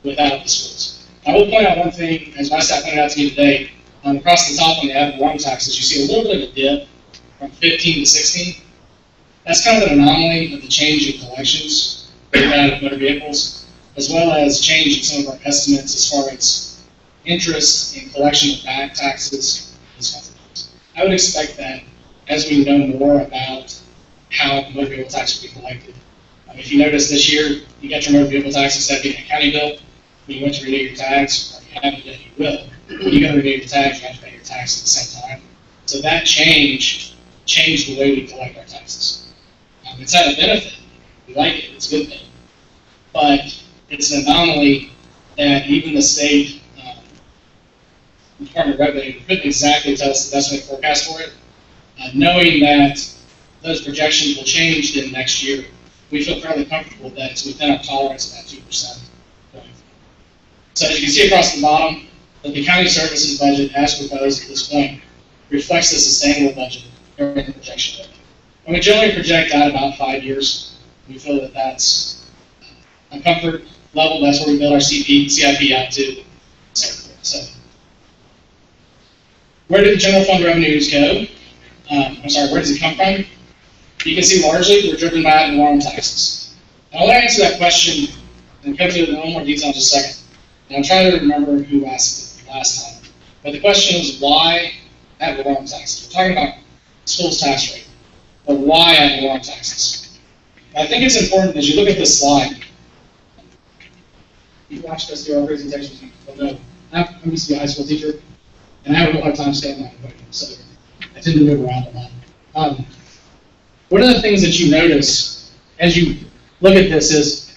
without the schools. I will point out one thing, as my staff pointed out to me today, across the top on the ad valorem taxes, you see a little bit of a dip from 15 to 16. That's kind of an anomaly of the change in collections we've had of motor vehicles, as well as change in some of our estimates as far as interest and collection of back taxes, these kinds of things. I would expect that as we know more about how motor vehicle tax will be collected. If you notice this year, you got your motor vehicle tax instead of getting a county bill, when you went to renew your tax, or you haven't yet, you will. When you go to renew your tax, you have to pay your tax at the same time. So that changed the way we collect our taxes. It's had a benefit. We like it. It's a good thing. But it's an anomaly that even the state Department of Revenue couldn't exactly tell us the best way to forecast for it. Knowing that those projections will change in next year, we feel fairly comfortable that it's within our tolerance of that 2%. So as you can see across the bottom, the county services budget as proposed at this point reflects the sustainable budget during the projection. And we generally project out about 5 years. We feel that that's a comfort level. That's where we build our CIP out to. So, where did the general fund revenues go? Where does it come from? You can see largely we're driven by ad valorem taxes. And I'll answer that question and come to it in a little more detail in just a second. And I'll try to remember who asked it last time. But the question is why ad valorem taxes? We're talking about school's tax rate, but why ad valorem taxes? I think it's important as you look at this slide. You've watched us do our presentations, you'll know I'm used to be a high school teacher, and I have a hard time standing on the podium, so I tend to move around a lot. One of the things that you notice as you look at this is,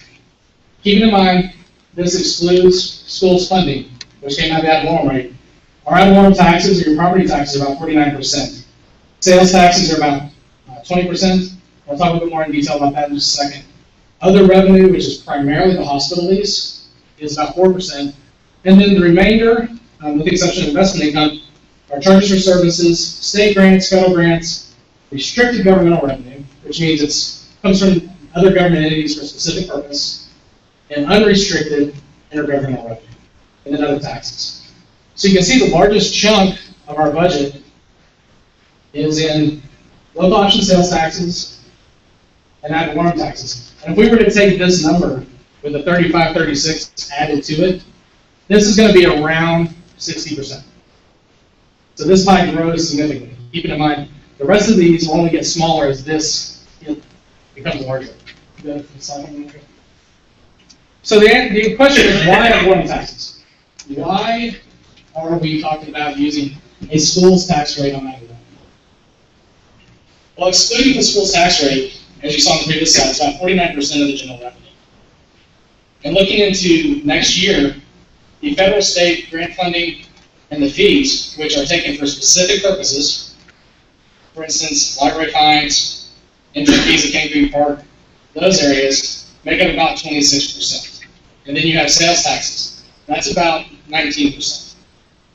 keeping in mind, this excludes schools funding, which came out of the ad valorem rate. Our ad valorem taxes, or your property taxes, are about 49%. Sales taxes are about 20%. I'll talk a bit more in detail about that in just a second. Other revenue, which is primarily the hospital lease, is about 4%. And then the remainder, with the exception of investment income, are charges for services, state grants, federal grants, restricted governmental revenue, which means it comes from other government entities for a specific purpose, and unrestricted intergovernmental revenue, and then other taxes. So you can see the largest chunk of our budget is in local option sales taxes and ad valorem taxes. And if we were to take this number with the 3536 added to it, this is going to be around 60%. So this might grow significantly. Keeping in mind, the rest of these will only get smaller as this becomes larger. So the question is, why ad valorem taxes? Why are we talking about using a school's tax rate on ad valorem? Well, excluding the school's tax rate, as you saw on the previous slide, it's about 49% of the general revenue. And looking into next year, the federal, state grant funding and the fees, which are taken for specific purposes, for instance, library fines, entry fees at King Creek Park, those areas make up about 26%. And then you have sales taxes. That's about 19%.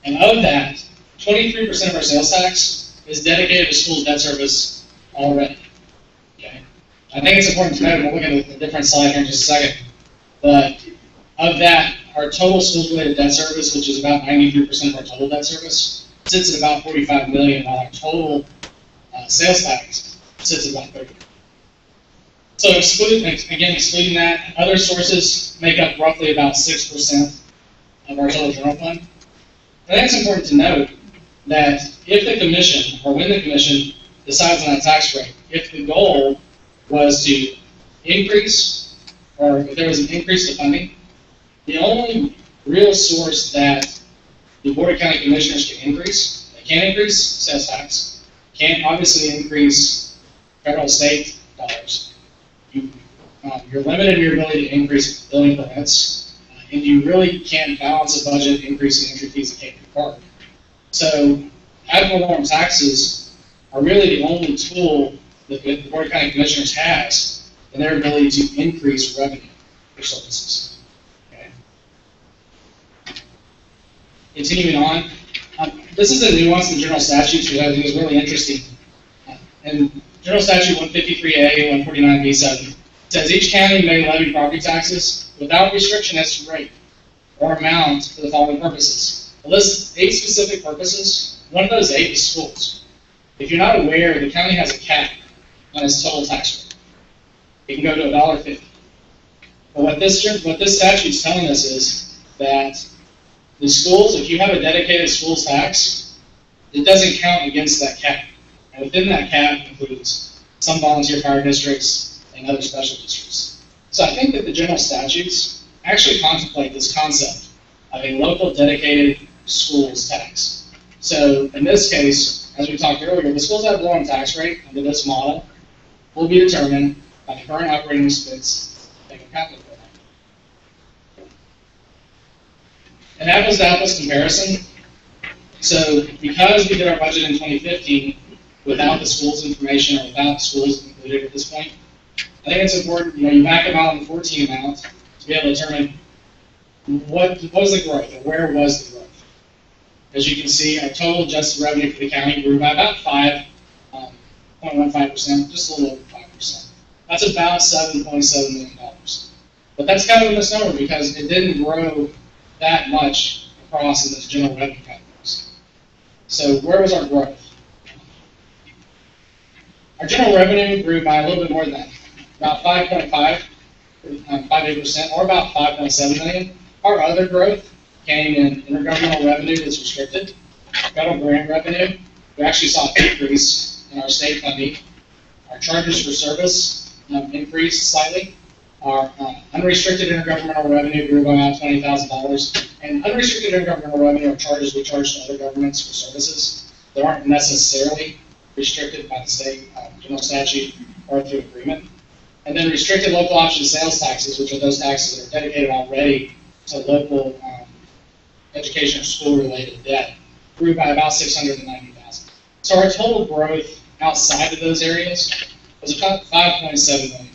And of that, 23% of our sales tax is dedicated to school debt service already. Okay? I think it's important to note, and we'll look at a different slide here in just a second, but of that, our total schools-related debt service, which is about 93% of our total debt service, sits at about $45 million, while our total sales tax sits at about $30 million. So excluding that, other sources make up roughly about 6% of our total general fund. I think it's important to note that if the commission, or when the commission decides on that tax rate, if the goal was to increase, or if there was an increase to funding, the only real source that the Board of County Commissioners can increase, they can't increase sales tax, can't obviously increase federal state dollars. You're limited in your ability to increase building permits, and you really can't balance a budget increasing entry fees at King Creek Park. So ad valorem taxes are really the only tool that the Board of County Commissioners has in their ability to increase revenue for services. Continuing on, this is a nuance in general statutes which I think is really interesting. In General Statute 153A, 149B7, says each county may levy property taxes without restriction as to rate or amount for the following purposes. It lists 8 specific purposes. One of those 8 is schools. If you're not aware, the county has a cap on its total tax rate. It can go to $1.50. But what this statute is telling us is that the schools, if you have a dedicated schools tax, it doesn't count against that cap. And within that cap includes some volunteer fire districts and other special districts. So I think that the general statutes actually contemplate this concept of a local dedicated schools tax. So in this case, as we talked earlier, the schools ad valorem tax rate under this model will be determined by the current operating expense taken capital. An apples-to-apples comparison. So because we did our budget in 2015 without the schools information or without the schools included at this point, I think it's important, you back them out on the 14 amount to be able to determine what was the growth or where was the growth. As you can see, our total adjusted revenue for the county grew by about 5.15%, just a little over 5%. That's about $7.7 million. But that's kind of a misnomer because it didn't grow that much across in those general revenue categories. So where was our growth? Our general revenue grew by a little bit more than that, about 5.58%, or about $5.7 million. Our other growth came in intergovernmental revenue that's restricted, federal grant revenue. We actually saw a decrease in our state funding. Our charges for service increased slightly. Our unrestricted intergovernmental revenue grew by about $20,000. And unrestricted intergovernmental revenue are charges we charge to other governments for services that aren't necessarily restricted by the state general statute or through agreement. And then restricted local option sales taxes, which are those taxes that are dedicated already to local education or school-related debt, grew by about $690,000. So our total growth outside of those areas was about $5.7 million.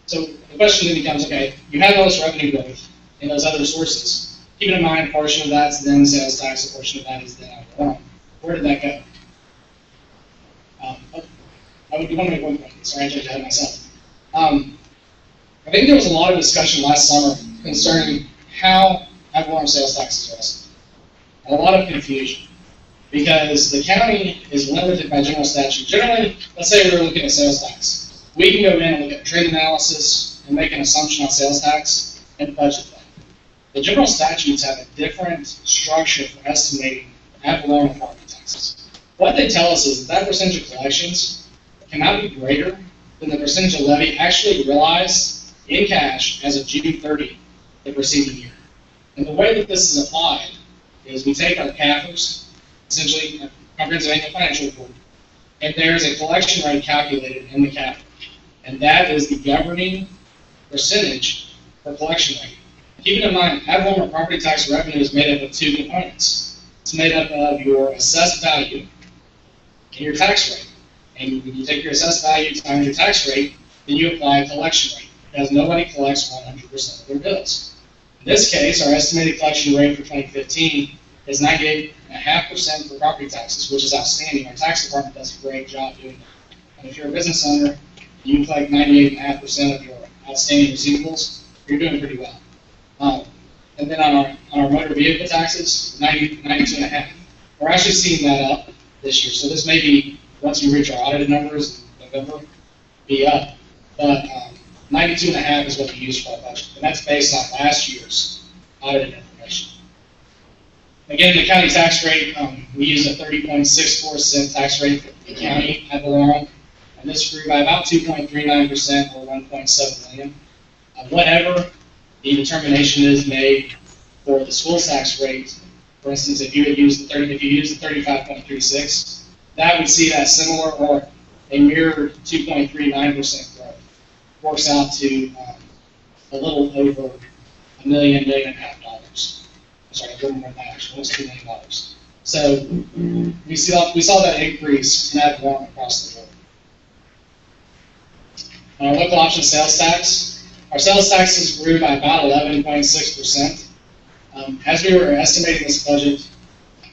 So the question then becomes, okay, you have all this revenue growth in those other sources. Keep in mind, a portion of that's then sales tax, a portion of that is then ad valorem. Where did that go? I would want to make one point. Sorry, I jumped ahead of myself. I think there was a lot of discussion last summer concerning how ad valorem sales taxes are estimated. And a lot of confusion, because the county is limited by general statute. Generally, let's say we're looking at sales tax. We can go in and look at trend analysis and make an assumption on sales tax and budget that. The general statutes have a different structure for estimating ad valorem property taxes. What they tell us is that percentage of collections cannot be greater than the percentage of levy actually realized in cash as of June 30 the preceding year. And the way that this is applied is we take our CAFRs, essentially a comprehensive annual financial report, and there is a collection rate calculated in the CAFR. And that is the governing percentage for collection rate. Keeping in mind, ad valorem property tax revenue is made up of two components. It's made up of your assessed value and your tax rate. And when you take your assessed value times your tax rate, then you apply a collection rate, because nobody collects 100% of their bills. In this case, our estimated collection rate for 2015 is 98.5% for property taxes, which is outstanding. Our tax department does a great job doing that. And if you're a business owner, you collect 98.5% of your outstanding receivables, you're doing pretty well. And then on our motor vehicle taxes, 92.5. We're actually seeing that up this year. So this may be, once we reach our audited numbers in November, be up. But 92.5 is what we use for our budget. And that's based on last year's audited information. Again, the county tax rate, we use a 30.64% tax rate for the county ad valorem. And this grew by about 2.39% or 1.7 million. Whatever the determination is made for the school tax rate, for instance, if you use the 35.36, that would see that similar or a mirror 2.39% growth. Works out to a little over $1 million, $1.5 million. Sorry, a little more than that, actually, almost $2 million. So we saw that increase in ad valorem across the board. On our local option sales tax, our sales taxes grew by about 11.6%. As we were estimating this budget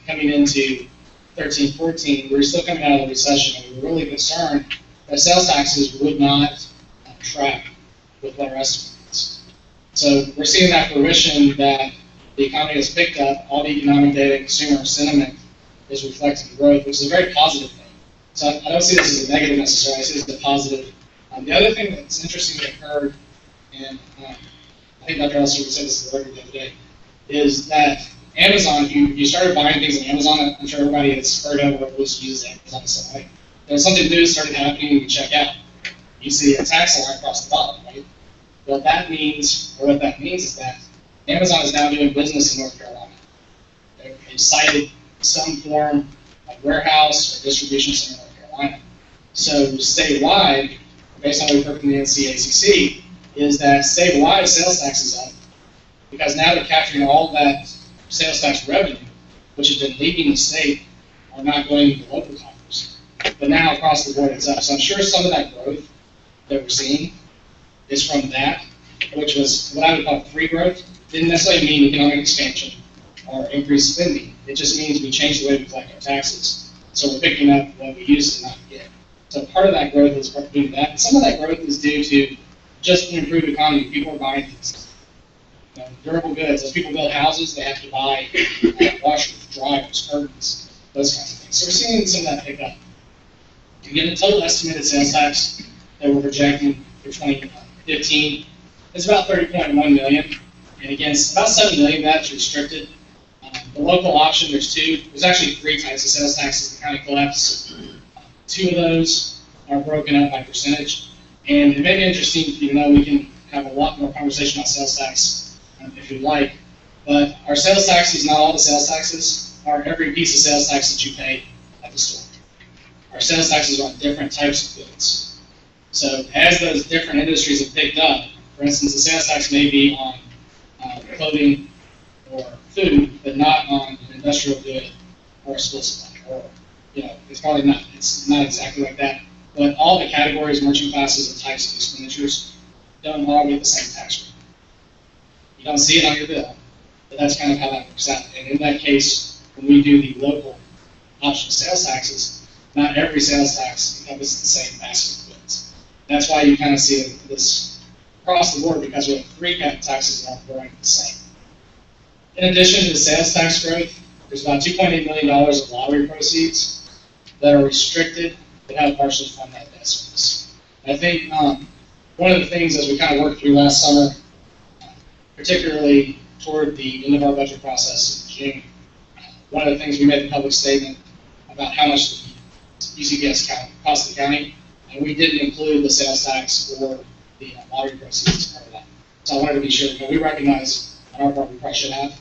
coming into 13-14, we were still coming out of the recession, and we were really concerned that sales taxes would not track with what our estimate is. So we're seeing that fruition, that the economy has picked up, all the economic data, consumer sentiment is reflecting growth, which is a very positive thing. So I don't see this as a negative necessarily, I see this as a positive. The other thing that's interesting that occurred, and I think Dr. Elster would say this the other day, is that Amazon, if you started buying things on Amazon, I'm sure everybody has heard of or at least uses Amazon in some way. There's something new started happening and you check out. You see a tax line across the bottom, right? What that means is that Amazon is now doing business in North Carolina. They've cited some form of warehouse or distribution center in North Carolina. So statewide, based on what we've heard from the NCACC, is that statewide sales tax is up because now they're capturing all that sales tax revenue, which has been leaving the state, are not going to the local coffers. But now across the board it's up. So I'm sure some of that growth that we're seeing is from that, which was what I would call free growth. Didn't necessarily mean economic expansion or increased spending. It just means we changed the way we collect our taxes. So we're picking up what we used to not get. So part of that growth is due to that. Some of that growth is due to just an improved economy. People are buying things. You know, durable goods. As people build houses, they have to buy washers, dryers, curtains, those kinds of things. So we're seeing some of that pick up. Again, the total estimated sales tax that we're projecting for 2015 is about $30.1 million. And again, about $7 million of that is restricted. The local option, there's actually three types of sales taxes the county collects. Two of those are broken up by percentage. And it may be interesting, even though we can have a lot more conversation about sales tax if you'd like, but our sales taxes, not all the sales taxes, are every piece of sales tax that you pay at the store. Our sales taxes are on different types of goods. So as those different industries have picked up, for instance, the sales tax may be on clothing or food, but not on an industrial good or a school supply, or, you know, it's not exactly like that. But all the categories, merchant classes, and types of expenditures don't all get the same tax rate. You don't see it on your bill, but that's kind of how that works out. And in that case, when we do the local option sales taxes, not every sales tax encompasses the same basket of goods. That's why you kind of see this across the board, because we have 3 taxes that are growing the same. In addition to the sales tax growth, there's about $2.8 million of lottery proceeds that are restricted that have partially fund that debt service. And I think one of the things as we kind of worked through last summer, particularly toward the end of our budget process in June, one of the things we made a public statement about how much UCPS cost the county, and we didn't include the sales tax or the lottery proceeds as part of that. So I wanted to be sure, we recognize on our part we probably should have,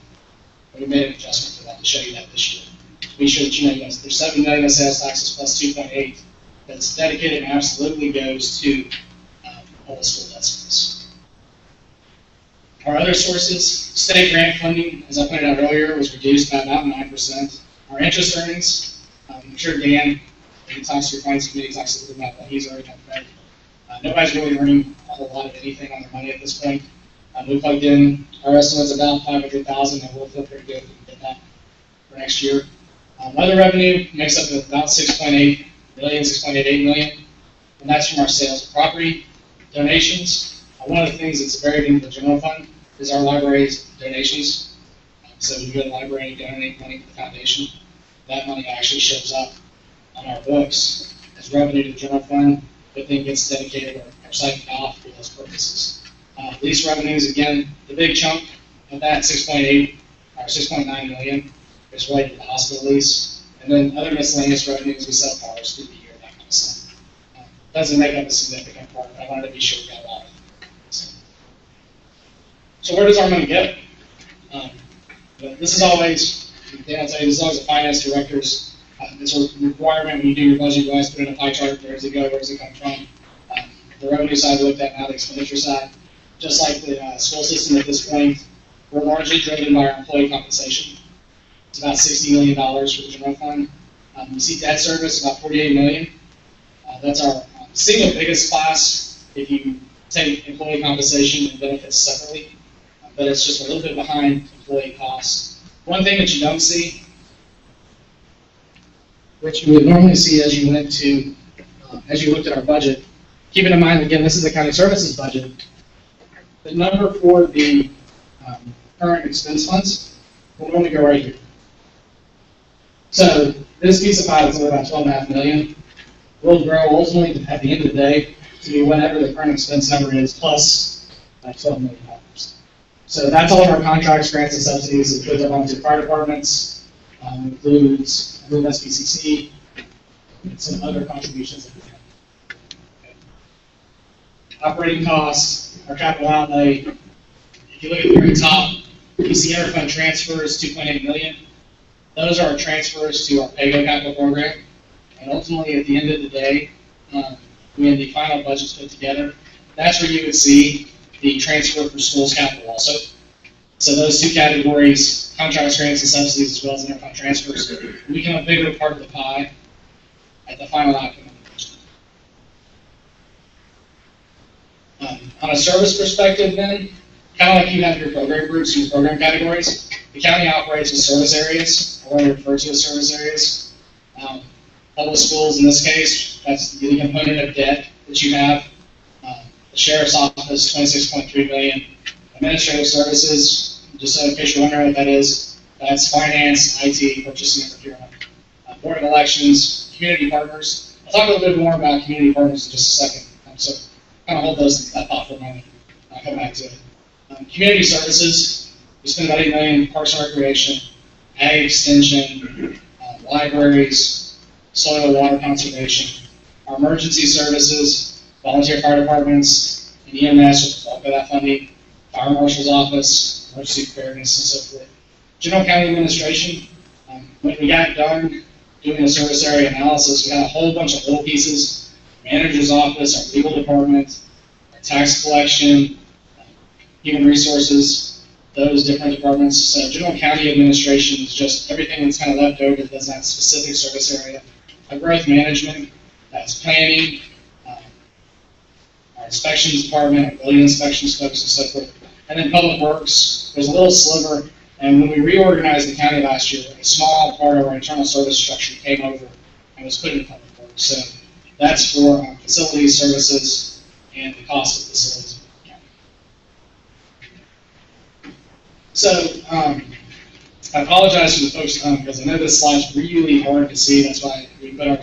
but we made an adjustment for that to show you that this year. To be sure that you know, yes, there's $7 million of sales taxes plus 2.8 that's dedicated and absolutely goes to all the school debt service. Our other sources, state grant funding, as I pointed out earlier, was reduced by about 9%. Our interest earnings, I'm sure Dan, when he talks to your finance committee, talks a little bit about what he's already done today. Nobody's really earning a whole lot of anything on their money at this point. We plugged in our estimates about $500,000, and we'll feel pretty good if we can get that for next year. Other revenue makes up about $6.8 million, $6.88 million, and that's from our sales of property. Donations, one of the things that's buried into the general fund is our library's donations. So when you go to the library and donate money to the foundation, that money actually shows up on our books as revenue to the general fund, but then gets dedicated or siphoned off for those purposes. Lease revenues, again, the big chunk of that 6.8 or 6.9 million is related to the hospital lease, and then other miscellaneous revenues, we sell cars through the year, that kind of stuff. Doesn't make up a significant part, but I wanted to be sure we got a lot of it. So where does our money go? This is always, Dan will tell you, this is always a finance director's, it's a requirement when you do your budget, you always put in a pie chart, where does it go, where does it come from? The revenue side we looked at, now the expenditure side. Just like the school system at this point, we're largely driven by our employee compensation. It's about $60 million for the general fund. You see debt service, about $48 million. That's our single biggest class if you take employee compensation and benefits separately, but it's just a little bit behind employee costs. One thing that you don't see, which you would normally see as you went to, as you looked at our budget, keeping in mind, again, this is the county services budget, the number for the current expense funds will normally go right here. So this piece of pie is only about $12.5 million. Will grow ultimately at the end of the day to be whatever the current expense number is plus $12 million. So that's all of our contracts, grants, and subsidies. It goes up onto fire departments, includes SBCC, and some other contributions that we have. Okay. Operating costs, our capital outlay. If you look at the very top, you see interfund transfers, $2.8 million. Those are our transfers to our PAYGO capital program. And ultimately, at the end of the day, when the final budget's put together, that's where you would see the transfer for schools capital also. So those two categories, contracts, grants, and subsidies, as well as interfund transfers, become a bigger part of the pie at the final outcome of the budget. On a service perspective then, kind of like you have your program groups, your program categories, the county operates with service areas, or what we refer to as service areas. Public schools, in this case, that's the component of debt that you have. The sheriff's office, $26.3 million. Administrative services, just in case you're wondering what that is, that's finance, IT, purchasing, and procurement. Board of elections, community partners. I'll talk a little bit more about community partners in just a second. So kind of hold that thought for a moment. I'll come back to it. Community services, we spend about $8 million, parks and recreation, ag extension, libraries, soil and water conservation. Our emergency services, volunteer fire departments, and EMS, with bulk of that funding, fire marshal's office, emergency preparedness, and so forth. General county administration, when we got done doing the service area analysis, we had a whole bunch of little pieces. Manager's office, our legal department, our tax collection, human resources, those different departments. So general county administration is just everything that's kind of left over that doesn't have a specific service area. Our growth management, that's planning, our inspections department, our building inspections folks, and so forth. And then public works, there's a little sliver. And when we reorganized the county last year, a small part of our internal service structure came over and was put in public works. So that's for facilities, services, and the cost of facilities. So, I apologize for the folks at home because I know this slide's really hard to see. That's why we put our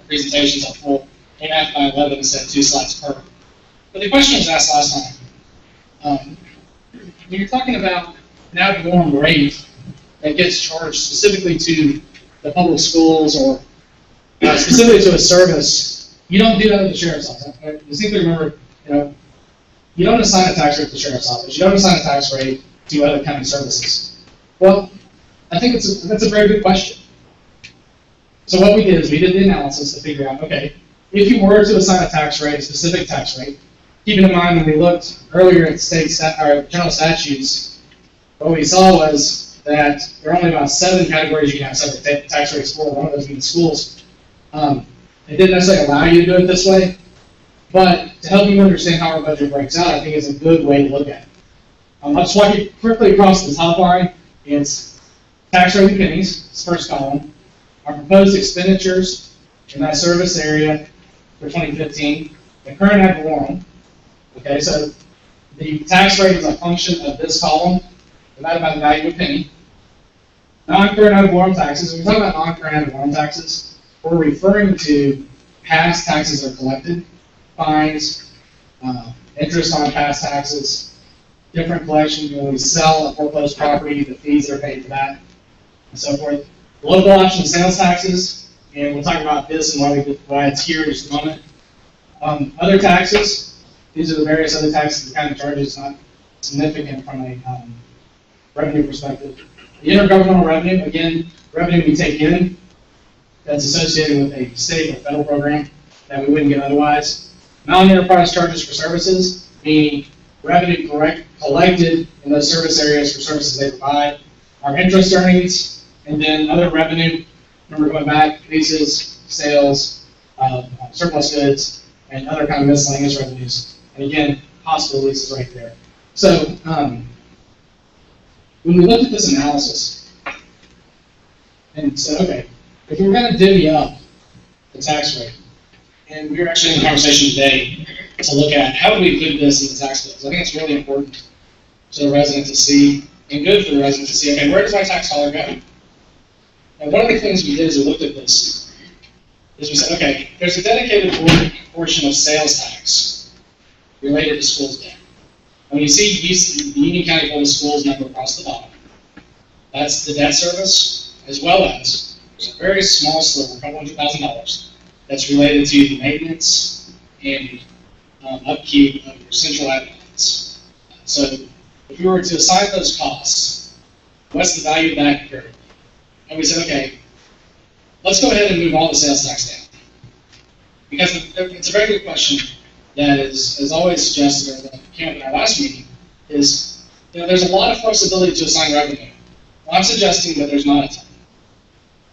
presentations on full 8.5 by 11 instead of 2 slides per. But the question was asked last time. When you're talking about an ad valorem rate that gets charged specifically to the public schools or specifically to a service, you don't do that at the sheriff's office. Distinctly remember, you don't assign a tax rate to the sheriff's office. You don't assign a tax rate to other county services. Well, I think that's a very good question. So what we did is we did the analysis to figure out, okay, if you were to assign a tax rate, a specific tax rate, keeping in mind when we looked earlier at general statutes, what we saw was that there are only about 7 categories you can have separate tax rates for, one of those being schools. It didn't necessarily allow you to do it this way, but to help you understand how our budget breaks out, I think is a good way to look at it. I'll just walk you quickly across the top line. It's tax rate in pennies, it's first column. Our proposed expenditures in that service area for 2015, the current ad valorem. Okay, so the tax rate is a function of this column divided by the value of a penny. Non-current ad valorem taxes, when we talk about non-current ad valorem taxes, we're referring to past taxes are collected, fines, interest on past taxes, different collections. When we sell a foreclosed property, the fees are paid for that, and so forth. Local option sales taxes, and we'll talk about this and why it's here in just a moment. Other taxes, these are the various other taxes the county charges, not significant from a revenue perspective. The intergovernmental revenue, again, revenue we take in that's associated with a state or federal program that we wouldn't get otherwise. Non-enterprise charges for services, meaning revenue collected in those service areas for services they provide. Our interest earnings, and then other revenue, remember going back, leases, sales, surplus goods, and other kind of miscellaneous revenues. And again, hospital leases right there. So when we looked at this analysis and said, okay, if we were going to divvy up the tax rate, and we were actually in a conversation today to look at how do we include this in the tax bill, because I think it's really important to the resident to see, and good for the resident to see, okay, where does my tax dollar go? And one of the things we did as we looked at this is we said, okay, there's a dedicated portion of sales tax related to schools debt. And you see the Union County Public Schools number across the bottom. That's the debt service, as well as there's a very small sliver, $200,000, that's related to the maintenance and upkeep of your central admins. So if you were to assign those costs, what's the value of that comparatively? And we said, okay, let's go ahead and move all the sales tax down. Because it's a very good question that is always suggested, or that came up in our last meeting, is there's a lot of flexibility to assign revenue. Well, I'm suggesting that there's not a ton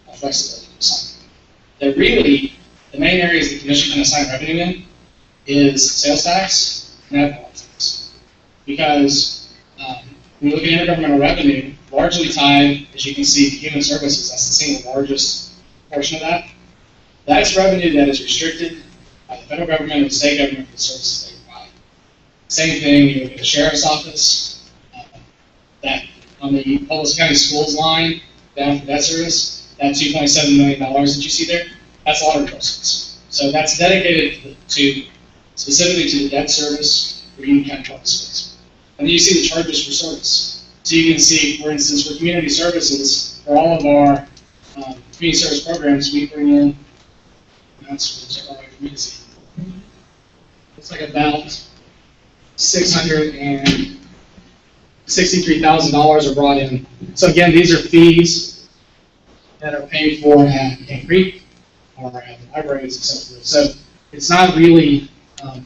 of flexibility to assign. That really, the main areas the commission can assign revenue in is sales tax and ad valorem tax. Because when you look at intergovernmental revenue, largely tied, as you can see, to human services, that's the single largest portion of that. That's revenue that is restricted by the federal government or the state government for the services they provide. Same thing, you look at the sheriff's office, that on the Public County Schools line, down for debt service, that $2.7 million that you see there, that's lottery proceeds. So that's dedicated to specifically to the debt service for Union County Public Schools. And then you see the charges for service. So you can see, for instance, for community services, for all of our community service programs, we bring in, that's right for me to see. It's like about $663,000 are brought in. So again, these are fees that are paid for at Cane Creek or at the libraries, etc. So it's not really,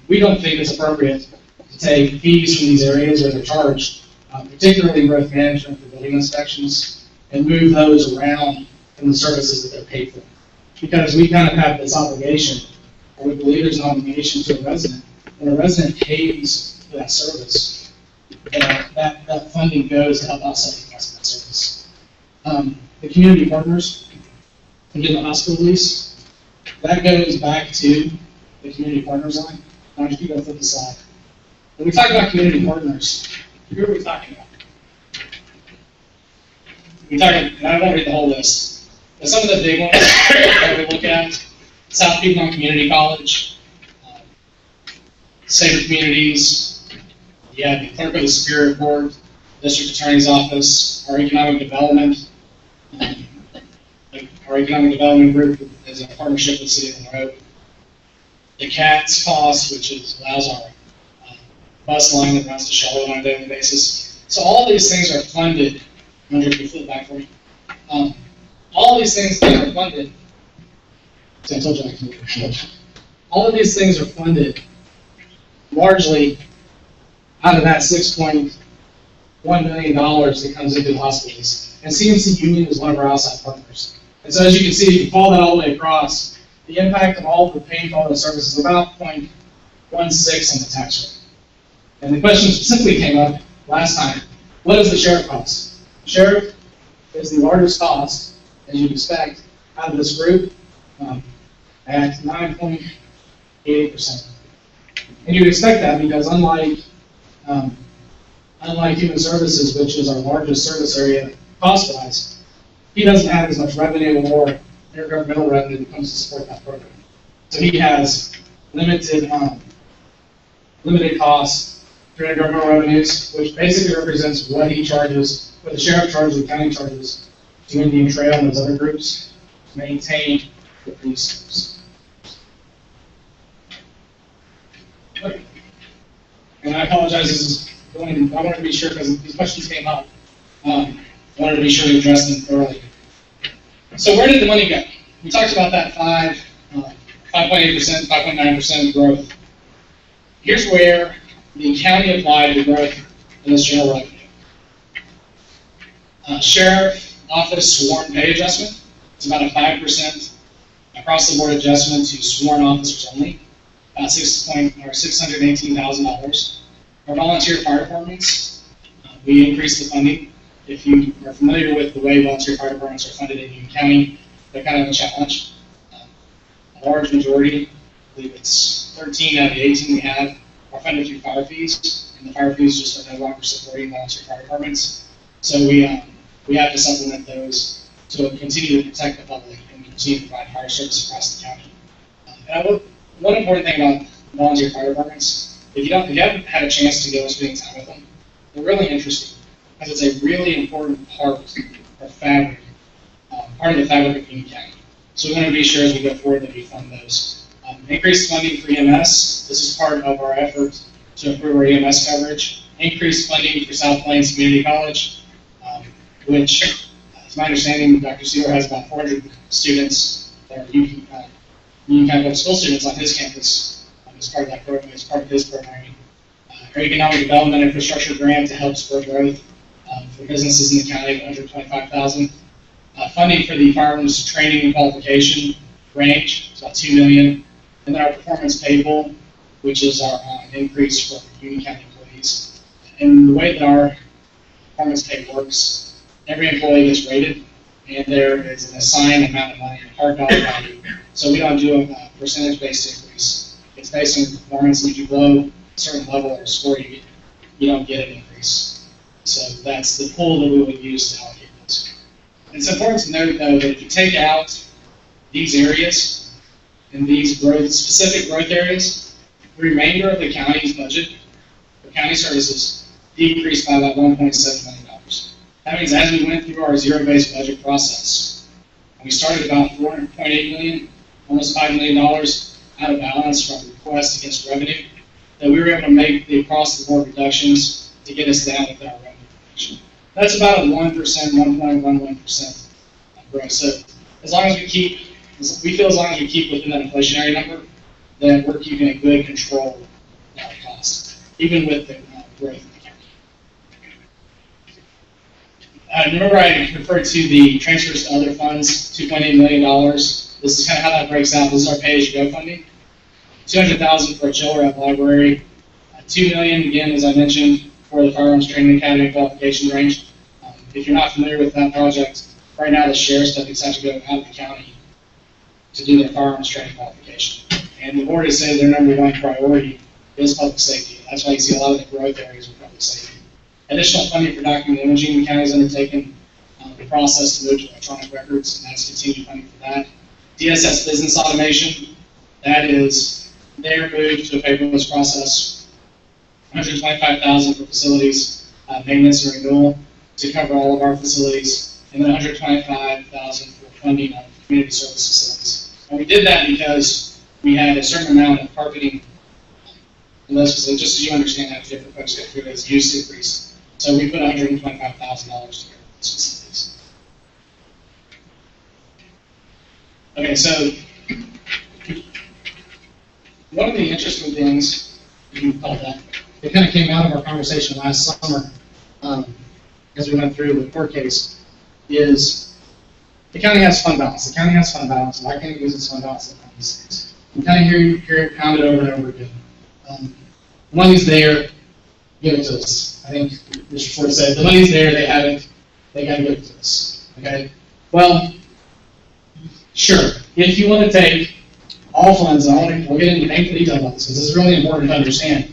we don't think it's appropriate to take fees from these areas where they're charged, particularly growth management for building inspections, and move those around from the services that they're paid for. Because we kind of have this obligation, or we believe there's an obligation to a resident. When a resident pays for that service, that funding goes to help offset the cost of that service. The community partners, again, the hospital lease, that goes back to the community partners line. I'll just keep that flip aside. When we talk about community partners, who are we talking about? And I won't read the whole list, but some of the big ones that we look at: South Piedmont Community College, Safer Communities, you have the Clerk of the Superior Court, District Attorney's Office, our Economic Development. Our Economic Development Group is a partnership with the City of Monroe. The CATS cost, which allows our bus line that runs to Charlotte on a daily basis. So all these things are funded. I wonder if you flip back for me. All these things are funded. See, I told you I can move it. All of these things are funded largely out of that $6.1 million that comes into the hospitals. And CMC Union is one of our outside partners. And so as you can see, if you follow that all the way across, the impact of all of the paying for all the services is about 0.16 on the tax rate. And the question specifically came up last time: what does the sheriff cost? Sheriff is the largest cost, as you'd expect, out of this group, at 9.88%. And you'd expect that because unlike Human Services, which is our largest service area cost-wise, he doesn't have as much revenue or intergovernmental revenue that comes to support that program. So he has limited costs through intergovernmental revenues, which basically represents what he charges, what the sheriff charges, the county charges to Indian Trail and those other groups to maintain the police service. And I apologize, this is going, I wanted to be sure because these questions came up. I wanted to be sure to address them thoroughly. So where did the money go? We talked about that 5.8%, 5.9% growth. Here's where the county applied the growth in this general revenue. Sheriff Office sworn pay adjustment. It's about a 5% across the board adjustment to sworn officers only. About $618,000. Our volunteer fire departments, we increased the funding. If you are familiar with the way volunteer fire departments are funded in Union County, they're kind of a challenge. A large majority, I believe it's 13 out of the 18 we have, are funded through fire fees, and the fire fees just are no longer supporting volunteer fire departments. So we have to supplement those to continue to protect the public and continue to provide fire service across the county. One important thing about volunteer fire departments, if you haven't had a chance to go and spend time with them, they're really interesting because it's a really important part of the fabric of Union County. So we want to be sure as we go forward that we fund those. Increased funding for EMS. This is part of our effort to improve our EMS coverage. Increased funding for South Plains Community College, which, as my understanding, Dr. Sealer has about 400 students that are Union County Public School students on his campus as part of that program, as part of his programming. Our Economic Development Infrastructure Grant to help spur growth for businesses in the county of $125,000. Funding for the firearms training and qualification range, it's about $2 million. And then our performance payable, which is our increase for Union County employees. And the way that our performance pay works, every employee gets rated, and there is an assigned amount of money, a hard dollar value. So we don't do a percentage-based increase. It's based on performance, and if you blow a certain level or score, you don't get an increase. So that's the pool that we would use to allocate those. It's important to note, though, that if you take out these areas and these specific growth areas, the remainder of the county's budget for county services decreased by about $1.7 million. That means as we went through our zero-based budget process, we started about $4.8 million, almost $5 million out of balance from requests against revenue, that we were able to make the across-the-board reductions to get us down with our revenue reduction. That's about a 1%, 1.11% growth. So as long as we keep within that inflationary number, then we're keeping a good control of our costs, even with the growth of the county. Remember I referred to the transfers to other funds, $2.8 million. This is kind of how that breaks out. This is our pay-as-you-go funding. $200,000 for a chiller at the library. $2 million, again, as I mentioned, for the Firearms Training Academy qualification range. If you're not familiar with that project, right now the sheriff's deputies have to go out of the county to do their firearms training qualification. And the board has said their number one priority is public safety. That's why you see a lot of the growth areas with public safety. Additional funding for document imaging, the county has undertaken the process to move to electronic records, and that's continued funding for that. DSS business automation, that is their move to a paperless process. $125,000 for facilities maintenance and renewal to cover all of our facilities, and then $125,000 for funding of community service facilities. And we did that because we had a certain amount of carpeting in those facilities, just so you understand how different folks get through as use increase. So we put $125,000 together for those facilities. Okay, so one of the interesting things, you can call that, it kind of came out of our conversation last summer as we went through the court case, is the county has fund balance. The county has fund balance. Why can't it use its fund balance to fund these things? We kind of hear it pounded over and over again. The money's there, give it to us. I think Mr. Ford said, the money's there, they have it, they got to give it to us. Okay? Well, sure. If you want to take all funds, and we'll get into painful detail about this because this is really important to understand.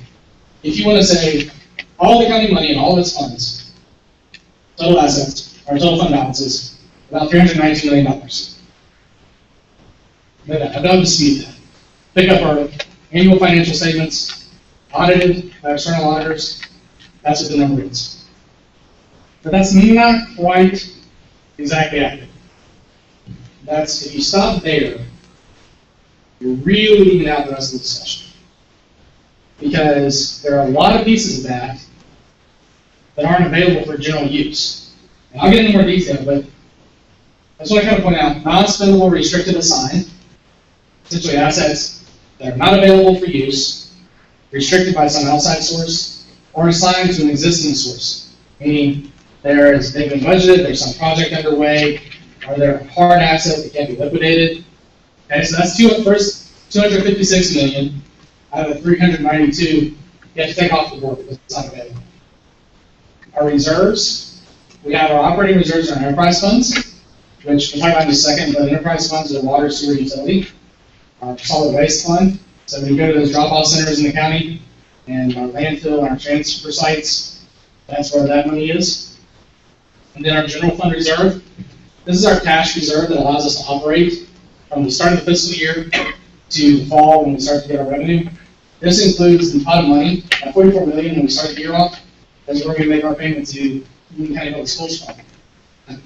If you want to say all the county money and all of its funds, total assets, or total fund balances, about $319 million. I don't dispute that. Pick up our annual financial statements, audited by external auditors, that's what the number is. But that's not quite exactly accurate. That's, if you stop there, you're really leaving out the rest of the discussion. Because there are a lot of pieces of that that aren't available for general use. And I'll get into more detail, but I just want to kind of point out, non-spendable restricted assigned, essentially assets that are not available for use, restricted by some outside source, or assigned to an existing source. Meaning, they've been budgeted, there's some project underway, or they're a hard asset that can't be liquidated. Okay, so that's first $256 million out of the $392 you have to take off the board because it's not available. Our reserves, we have our operating reserves and our enterprise funds, which we'll talk about in a second, but enterprise funds are water, sewer, utility, our solid waste fund. So when you go to those drop-off centers in the county and our landfill and our transfer sites, that's where that money is. And then our general fund reserve. This is our cash reserve that allows us to operate from the start of the fiscal year to the fall when we start to get our revenue. This includes the pot of money, at $44 million when we start the year off. That's where we're going to make our payment to Union County Public Schools Fund.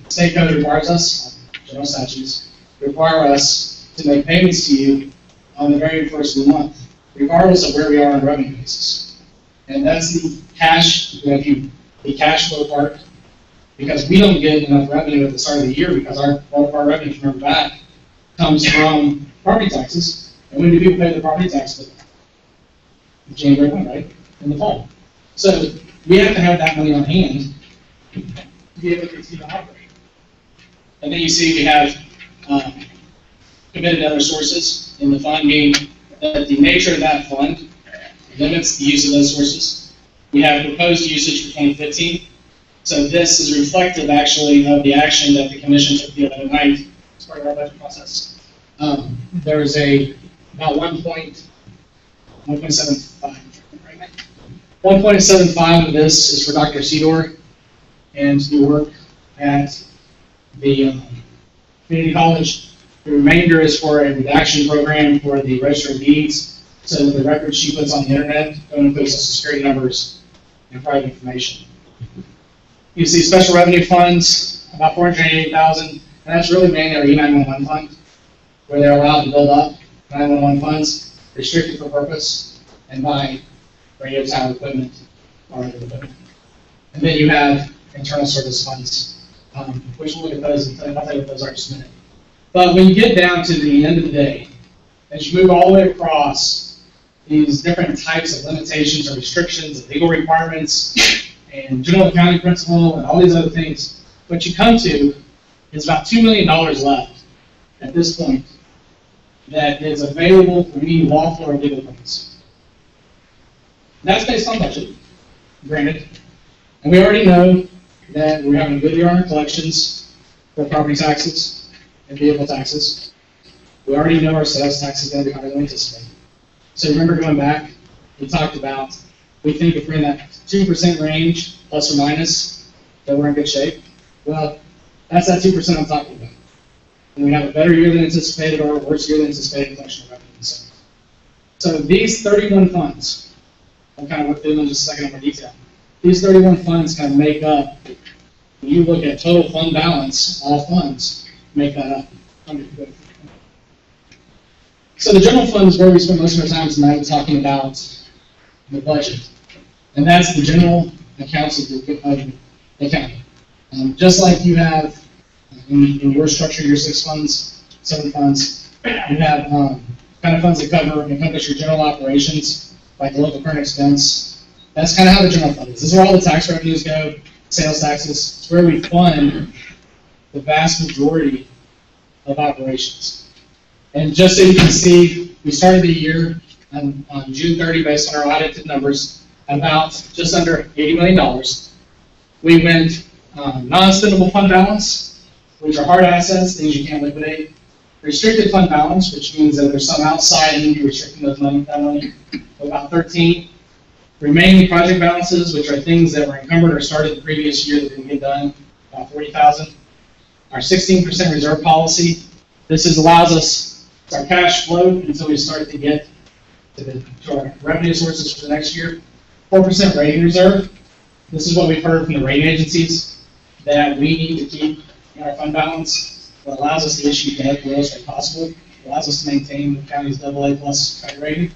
State code requires us, general statutes, require us to make payments to you on the very first of the month, regardless of where we are on a revenue basis. And that's the cash, the cash flow part, because we don't get enough revenue at the start of the year because all of our revenue from our back comes from property taxes. And when do people pay the property tax bill? January 1, right? In the fall. So we have to have that money on hand to be able to continue to operate. And then you see we have committed other sources in the fund, meaning that the nature of that fund limits the use of those sources. We have proposed usage for 2015. So this is reflective, actually, of the action that the commission took the other night as part of our budget process. There is about 1.75. 1.75 of this is for Dr. Sedor and the work at the community college. The remainder is for a redaction program for the register of deeds, so that the records she puts on the internet don't include social security numbers and private information. You see special revenue funds, about $488,000, and that's really mainly our E911 fund, where they're allowed to build up 911 funds, restricted for purpose, and buy radio tower equipment or other equipment. And then you have internal service funds, which we'll look at those and I'll tell you what those are in just a minute. But when you get down to the end of the day, as you move all the way across these different types of limitations or restrictions and legal requirements and general accounting principle and all these other things, what you come to is about $2 million left at this point that is available for me lawful or legal purpose. That's based on budget, granted. And we already know that we're having a good year on our collections for property taxes and vehicle taxes. We already know our sales tax is going to be higher than we anticipate. So remember going back we talked about, we think if we're in that 2% range, plus or minus, that we're in good shape. Well, that's that 2% I'm talking about. And we have a better year than anticipated or a worse year than anticipated collection of revenue. So these 31 funds, I'll kind of look through them in just a second in more detail. These 31 funds kind of make up, when you look at total fund balance, all funds make that up. So the general fund is where we spend most of our time tonight talking about the budget. And that's the general accounts of the county. Just like you have in your structure, your 6 funds, 7 funds, you have kind of funds that encompass your general operations, like the local current expense. That's kind of how the general fund is. This is where all the tax revenues go, sales taxes. It's where we fund the vast majority of operations. And just so you can see, we started the year on June 30, based on our audited numbers, about just under $80 million. We went non-spendable fund balance, which are hard assets, things you can't liquidate. Restricted fund balance, which means that there's some outside and you're restricting that money, about 13. Remaining project balances, which are things that were encumbered or started the previous year that didn't get done, about 40,000. Our 16% reserve policy. This allows us, it's our cash flow until we start to get to our revenue sources for the next year. 4% rating reserve. This is what we've heard from the rating agencies that we need to keep in our fund balance. It allows us to issue debt the lowest rate possible. It allows us to maintain the county's AA+ credit rating.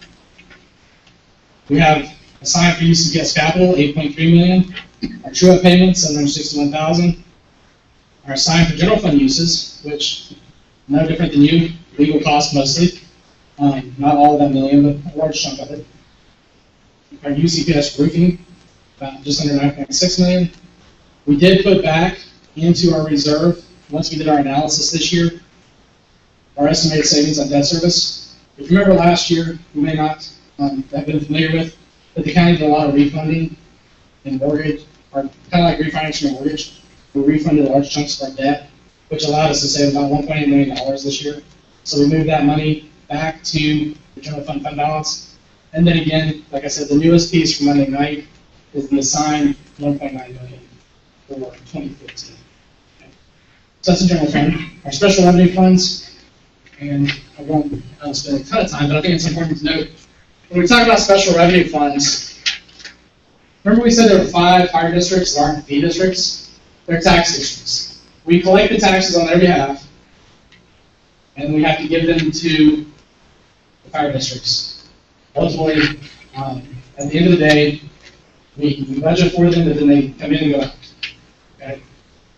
We have assigned for UCPS capital, $8.3 million. Our true-up payments, $761,000. Our assigned for general fund uses, which no different than you, legal costs mostly. Not all of that million, but a large chunk of it. Our UCPS roofing, about just under $9.6 million. We did put back into our reserve, once we did our analysis this year, our estimated savings on debt service. If you remember last year, you may not have been familiar with, but the county did a lot of refunding in mortgage, or kind of like refinancing a mortgage. We refunded large chunks of our debt, which allowed us to save about $1.8 million this year. So we moved that money back to the general fund balance. And then again, like I said, the newest piece from Monday night is the assigned $1.9 million for 2015. So that's the general fund. Our special revenue funds, and I won't spend a ton of time, but I think it's important to note. When we talk about special revenue funds, remember we said there were 5 fire districts that aren't fee districts? They're tax districts. We collect the taxes on their behalf, and we have to give them to the fire districts. Ultimately, at the end of the day, we budget for them, but then they come in and go out. Okay?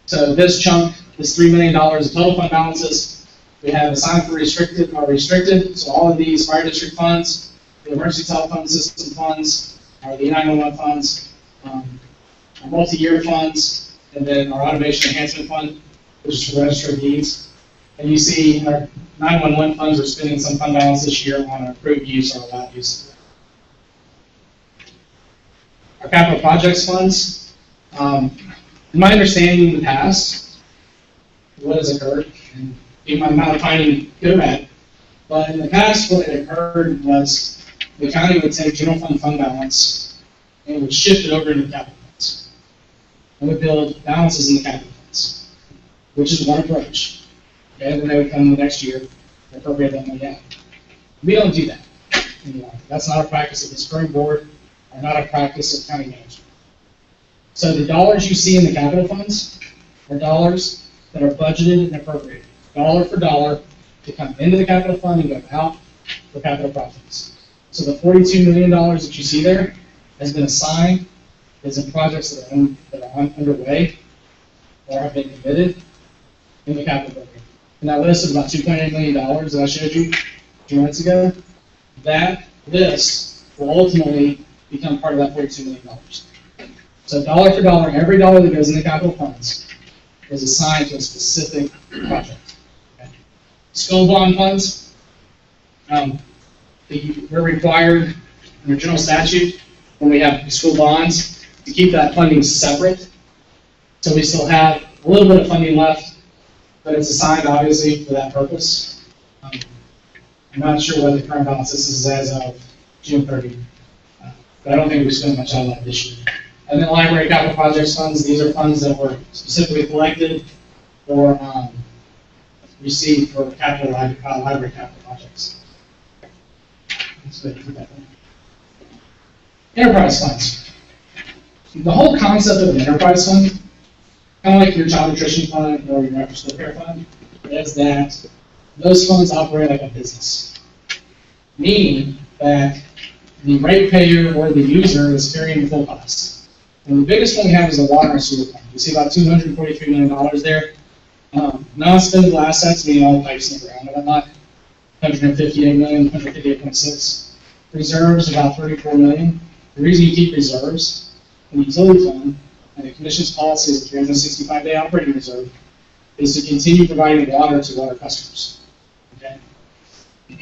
So this chunk, this $3 million of total fund balances, we have assigned for restricted are restricted. So all of these fire district funds, the emergency telephone system funds, our the 911 funds, our multi-year funds, and then our automation enhancement fund, which is for the register of deeds. And you see our 911 funds are spending some fund balance this year on our approved use or allowed use. Our capital projects funds, in my understanding in the past, what has occurred, and I'm not finding good or bad, but in the past what had occurred was the county would take general fund balance and would shift it over into capital funds. And would build balances in the capital funds, which is one approach. Okay, and then they would come the next year and appropriate that money out. We don't do that anymore. That's not a practice of the spring board, or not a practice of county management. So the dollars you see in the capital funds are dollars that are budgeted and appropriated, dollar for dollar, to come into the capital fund and go out for capital projects. So the $42 million that you see there has been assigned, is in projects that are underway or have been committed in the capital program. And that list of about $2.8 million that I showed you a few minutes ago, that list will ultimately become part of that $42 million. So dollar for dollar, every dollar that goes in the capital funds is assigned to a specific project. Okay. School bond funds, we're required under general statute when we have school bonds to keep that funding separate. So we still have a little bit of funding left, but it's assigned obviously for that purpose. I'm not sure what the current balance is as of June 30. but I don't think we spent much on that this year. And then library capital projects funds, these are funds that were specifically collected or received for library capital projects. Enterprise funds. The whole concept of an enterprise fund, kind of like your child nutrition fund or your after-school care fund, is that those funds operate like a business. Meaning that the ratepayer or the user is carrying the full cost. And the biggest one we have is the water and sewer fund. You see about $243 million there. Non-spendable assets, meaning all the pipes in the ground and whatnot, $158 million, $158.6. Reserves, about $34 million. The reason you keep reserves in the utility fund, and the commission's policy is a 365-day operating reserve, is to continue providing water to water customers. Okay?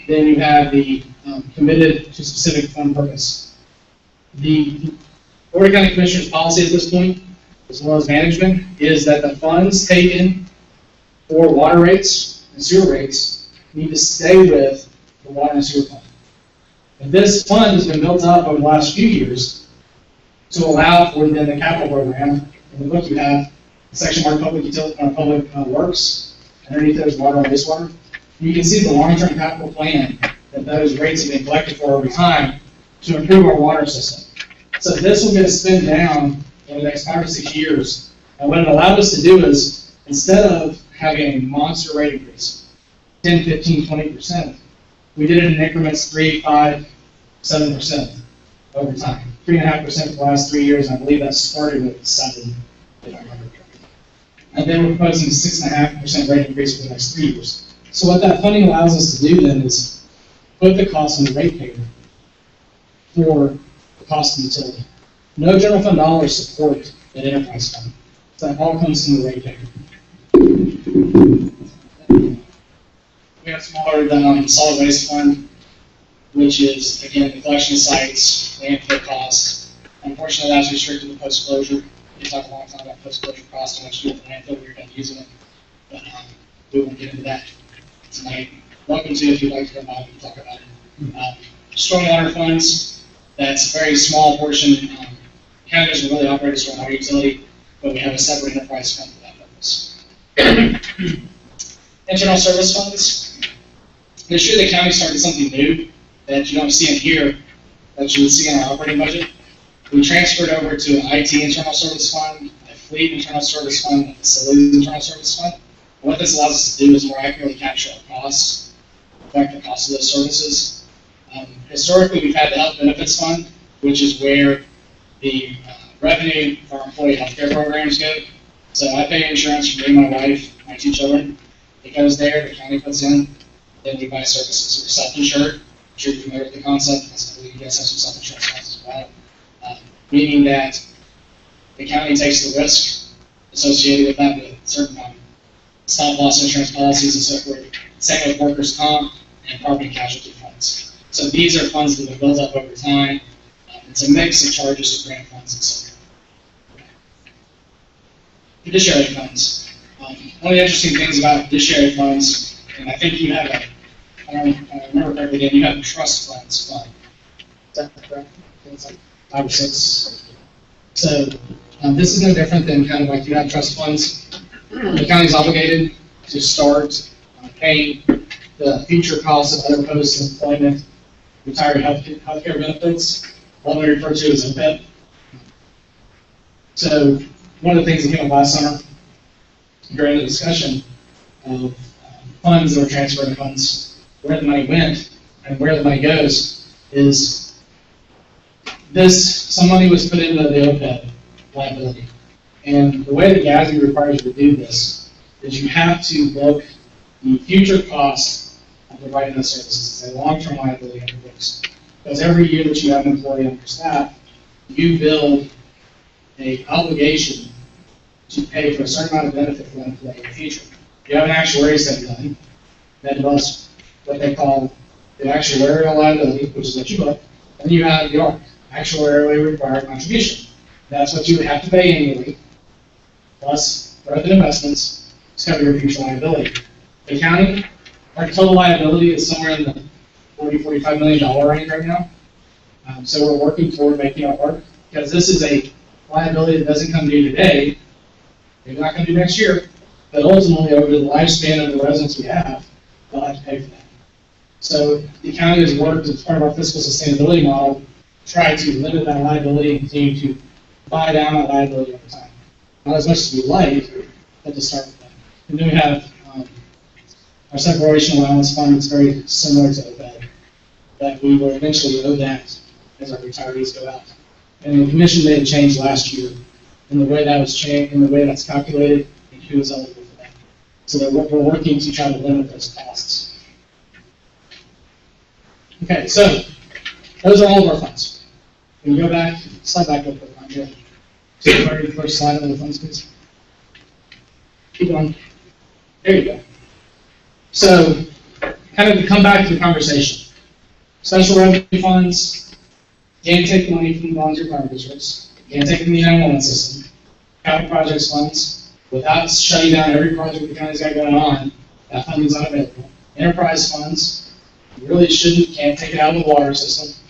Then you have the committed to specific fund purpose. The Board of County Commissioners' policy at this point, as well as management, is that the funds taken for water rates and sewer rates need to stay with the water and sewer fund. And this fund has been built up over the last few years to allow for then the capital program. In the book you have a section marked public works. Underneath there's water and wastewater. You can see the long-term capital plan that those rates have been collected for over time to improve our water system. So this will get us spent down in the next 5 or 6 years. And what it allowed us to do is, instead of having a monster rate increase, 10, 15, 20%, we did it in increments 3, 5, 7% over time. 3.5% for the last 3 years, and I believe that started with 7, if I remember correctly. And then we're proposing a 6.5% rate increase for the next 3 years. So what that funding allows us to do then is put the cost on the ratepayer for the cost of the utility. No general fund dollars support that enterprise fund. So that all comes from the ratepayer. We have smaller than solid waste fund, which is, again, the collection of sites, landfill costs. Unfortunately, that's restricted to post-closure. We talked a long time about post-closure costs and what you do with the landfill when you're done using it. But we won't get into that tonight. Welcome to if you'd like to come out and talk about it. Stormwater funds, that's a very small portion. County doesn't really operate a stormwater utility, but we have a separate enterprise fund for that purpose. Internal service funds. This year the county started something new that you don't see in here, that you would see in our operating budget. We transferred over to an IT internal service fund, a fleet internal service fund, and a facilities internal service fund. And what this allows us to do is more accurately capture our costs, affect the cost of those services. Historically, we've had the health benefits fund, which is where the revenue for our employee health care programs go. So I pay insurance for me, my wife, my 2 children. It goes there, the county puts in, then we buy services. We're self-insured. I'm sure you're familiar with the concept, because I believe you guys have some self-insurance plans as well. Meaning that the county takes the risk associated with that with certain stop-loss insurance policies and so forth. Same with workers' comp and property and casualty funds. So these are funds that have built up over time. It's a mix of charges to grant funds and so forth. Fiduciary funds. One of the interesting things about fiduciary funds, and I think you have I remember correctly, you have a trust funds fund. Is that correct? It's like 5 or 6. So this is no different than kind of like you have trust funds. The county is obligated to start paying the future costs of other post-employment retiree health care benefits, what we refer to as a PEP. So one of the things that came up last summer during the discussion of funds that were transferred to funds, where the money went and where the money goes, is some money was put into the OPEB liability. And the way that GASB requires you to do this is you have to book the future cost of providing those services. It's a long-term liability on your books. Because every year that you have an employee on your staff, you build an obligation to pay for a certain amount of benefit for that employee in the future. You have an actuary study done that develops what they call the actuarial liability, which is what you book, and you have your actuarially required contribution. That's what you would have to pay annually, plus growth and investments to cover your future liability. The county, our total liability is somewhere in the $40–45 million range right now. So we're working toward making it work, because this is a liability that doesn't come due today, maybe not gonna do next year, but ultimately over the lifespan of the residents we have, they'll have to pay for that. So the county has worked as part of our fiscal sustainability model, try to limit that liability and continue to buy down that liability over time. Not as much as we like, but to start with that. And then we have our separation allowance fund. It's very similar to OPEB, that we will eventually owe that as our retirees go out. And the commission made a change last year in the way that was changed, in the way that's calculated, and who is eligible for that. So that we're working to try to limit those costs. Okay, so those are all of our funds. Can you go back, slide back real quick, Andre? So the very first slide of the funds, please. Keep going. There you go. So, kind of to come back to the conversation. Special revenue funds, can't take the money from the volunteer fire districts, can't take it from the 911 system. Capital projects funds, without shutting down every project the county's got going on, that funding's not available. Enterprise funds, you really can't take it out of the water system.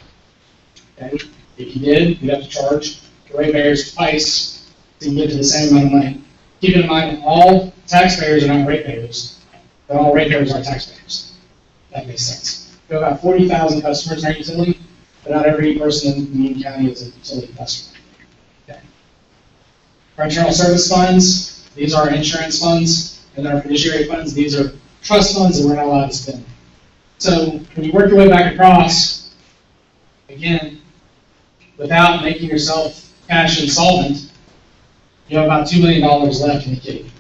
Okay? If you did, you'd have to charge the ratepayers twice to get to the same amount of money. Keep in mind, all taxpayers are not ratepayers, but all ratepayers are taxpayers. That makes sense. We have about 40,000 customers in our utility, but not every person in Union County is a utility customer. Okay. Our internal service funds, these are our insurance funds, and our fiduciary funds, these are trust funds that we're not allowed to spend. So when you work your way back across, again, without making yourself cash insolvent, you have about $2 million left in the kitty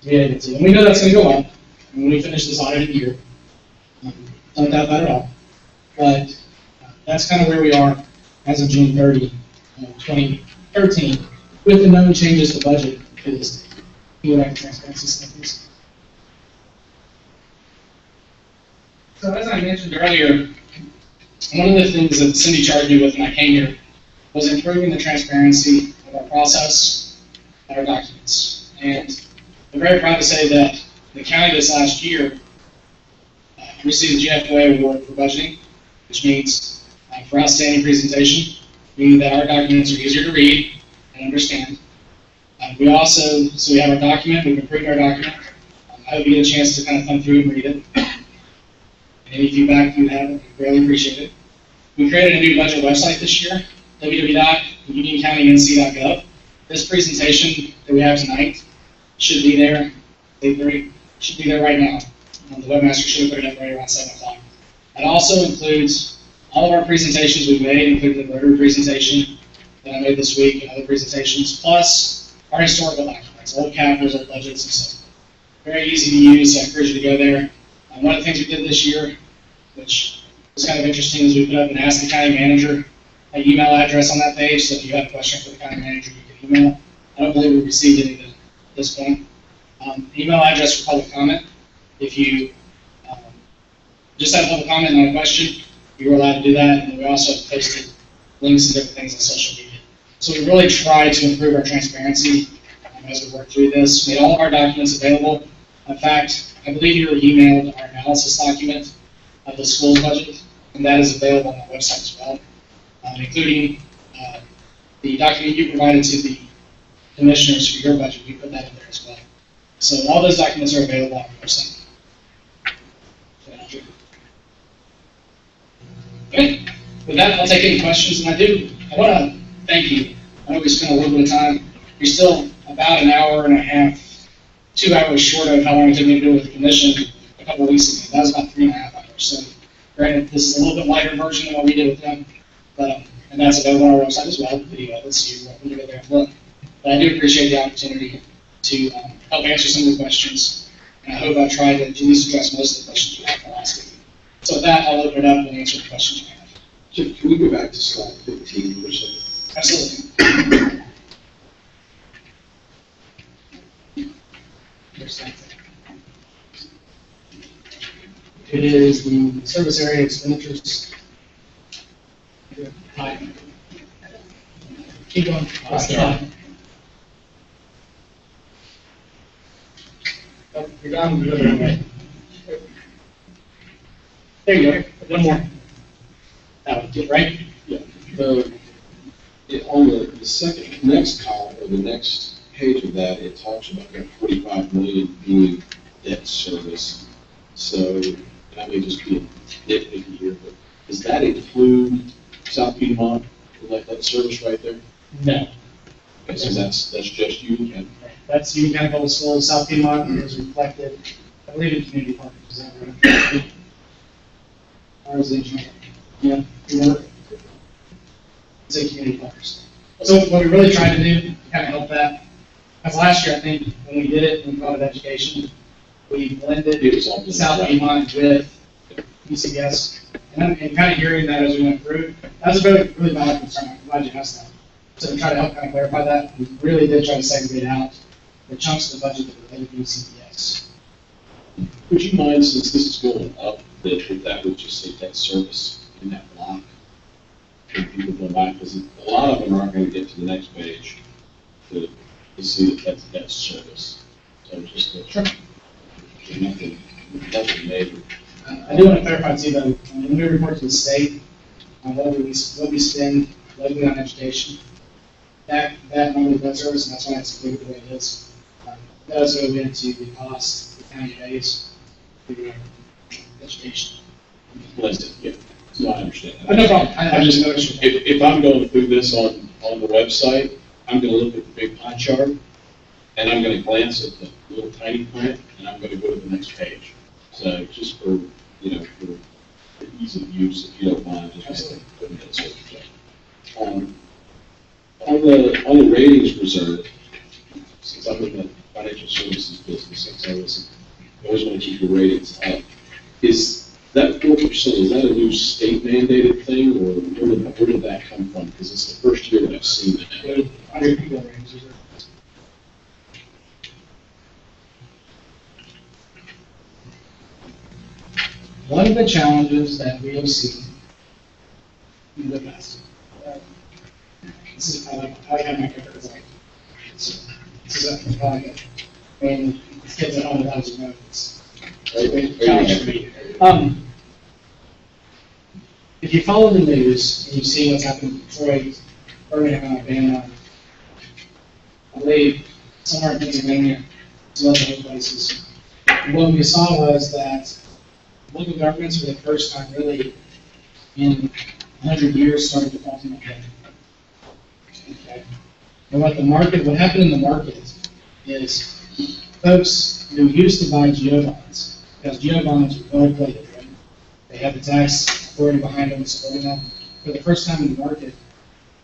to be able to. And we know that's going to go up when we finish this audited year. Don't doubt that at all. But that's kind of where we are as of June 30, 2013, with the known changes to budget for this day. Can you go back to transparency slide, please? So as I mentioned earlier, one of the things that Cindy charged me with when I came here was improving the transparency of our process and our documents. And I'm very proud to say that the county this last year received the GFOA award for budgeting, which means for outstanding presentation, meaning that our documents are easier to read and understand. We also, so we have our document, we've improved our document. I hope you get a chance to kind of thumb through and read it. Any feedback you have, we really appreciate it. We created a new budget website this year, www.unioncounty.nc.gov. This presentation that we have tonight should be there. Should be there right now. The webmaster should have put it up right around 7 o'clock. It also includes all of our presentations we've made, including the Rotary presentation that I made this week and other presentations, plus our historical documents, old capitals, old budgets, and stuff. Very easy to use, so I encourage you to go there. One of the things we did this year, which was kind of interesting, is we put up an Ask the County Manager email address on that page, so if you have a question for the county manager, you can email. I don't believe we received any at this point. Email address for public comment. If you just have a public comment on a question, you're allowed to do that, and we also have posted links and different things on social media. So we really try to improve our transparency as we work through this. Made all of our documents available. In fact, I believe you were emailed our analysis document of the school's budget, and that is available on the website as well, including the document you provided to the commissioners for your budget. We put that in there as well. So all those documents are available on the website. Okay, with that, I'll take any questions, and I want to thank you. I know we spent a little bit of time. You're still about an hour and a half, 2 hours short of how long it took me to do with the commission a couple of weeks ago. That was about 3.5 hours. So, granted, this is a little bit lighter version than what we did with them, but and that's available on our website as well. The video, let's see, you're welcome to go there and look. But I do appreciate the opportunity to help answer some of the questions, and I hope I tried to at least address most of the questions you had for last week. So with that, I'll open it up and answer the questions you have. Can we go back to slide 15 for a second? Absolutely. It is the service area expenditures. Hi. Keep going. Oh, you're done. You're good. There you go. One more. That one. Get right. Yeah. On the second, next column, or the next page of that, it talks about that 45 million being debt service. So, I may just be nitpicky here, but does that include South Piedmont, that service right there? No. Okay, so that's just you, and That's Union County Public Schools, South Piedmont is reflected, I believe, in community partners, is that right? Or is it, yeah, it's a community partners. So what we really tried to do, to kind of help that, because last year, I think, when we did it in Department of Education, we blended it was all just South Piedmont with UCBS, and kind of hearing that as we went through, that was a really valid concern, I'm glad you asked that. So to try to help kind of clarify that, we really did try to segregate out the chunks of the budget that related to UCBS. would you mind, since this is going up, that would just say debt service in that block? For people go by, because a lot of them aren't going to get to the next page to see that that's debt service. So just nothing major. I do want to clarify too, though, when we report to the state on what we spend locally on education, that number of debt service, and that's why it's included the way it is, does go into the cost the county pays for education. Listen, yeah, so I understand that. But no problem, I just noticed. If I'm going through this on the website, I'm going to look at the big pie chart, and I'm going to glance at the little tiny print, and I'm going to go to the next page. So just for ease of use, if you don't mind, just putting that sort of thing. On the ratings reserve, since I'm in the financial services business, I always want to keep your ratings up. Is that 4%, is that a new state mandated thing, or where did that come from? Because it's the first year that I've seen that. One of the challenges that we have seen in the past, this is how I have my characters like. This is how I get. I mean, these kids at home without to know it's a challenge for me. If you follow the news and you see what's happening in Detroit, Birmingham, Alabama, I believe somewhere in Pennsylvania, some other places, and what we saw was that local governments for the first time really in 100 years started defaulting on debt. Okay. And what happened in the market is folks who used to buy GO bonds, because GO bonds were gold plated, right? They had the tax authority behind them supporting them. For the first time in the market,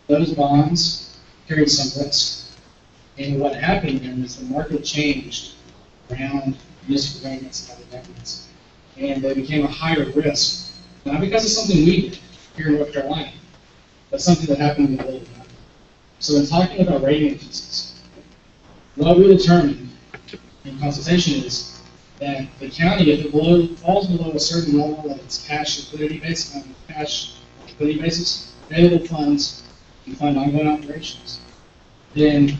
those bonds carried some risk. And what happened then is the market changed around municipal governments and other governments. And they became a higher risk, not because of something we did here in North Carolina, but something that happened in the world. So in talking about rating agencies, what we determined in consultation is that the county, if it falls below a certain level of its cash liquidity basis, available funds to fund ongoing operations, then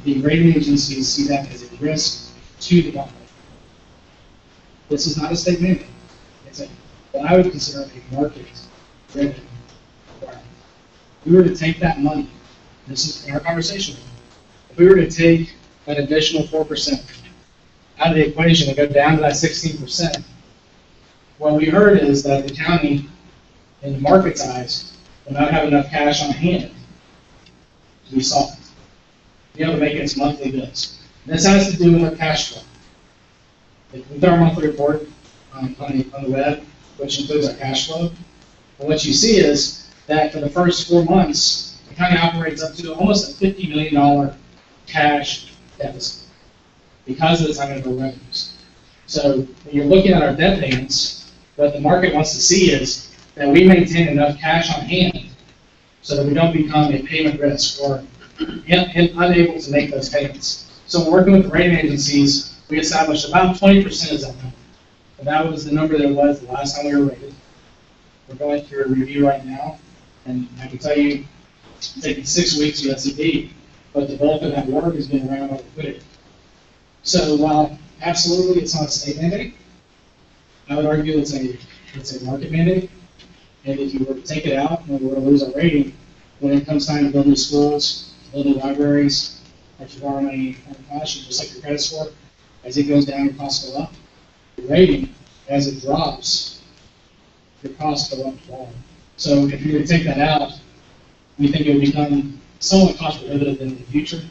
the rating agencies see that as a risk to the bond. This is not a state mandate. It's what I would consider a market-driven requirement. If we were to take that money, this is in our conversation, if we were to take an additional 4% out of the equation and go down to that 16%, what we heard is that the county, in the market's eyes, will not have enough cash on hand to be solvent, to be able to make its monthly bills. And this has to do with our cash flow. With our monthly report on the web, which includes our cash flow, and what you see is that for the first 4 months, the county operates up to almost a $50 million cash deficit because of the timing of our revenues. So when you're looking at our debt payments, what the market wants to see is that we maintain enough cash on hand so that we don't become a payment risk or unable to make those payments. So working with the rating agencies, we established about 20% as that number. And that was the number that was the last time we were rated. We're going through a review right now, and I can tell you it's taking 6 weeks to SCP, but the bulk of that work has been around our liquidity. So while absolutely it's not a state mandate, I would argue it's a market mandate. And if you were to take it out and we were to lose our rating, when it comes time to build new schools, build new libraries, or to borrow money from cash, just like your credit score, as it goes down, your costs go up. Your rating, as it drops, your costs go up as well. So if you were to take that out, we think it would become somewhat cost prohibitive in the future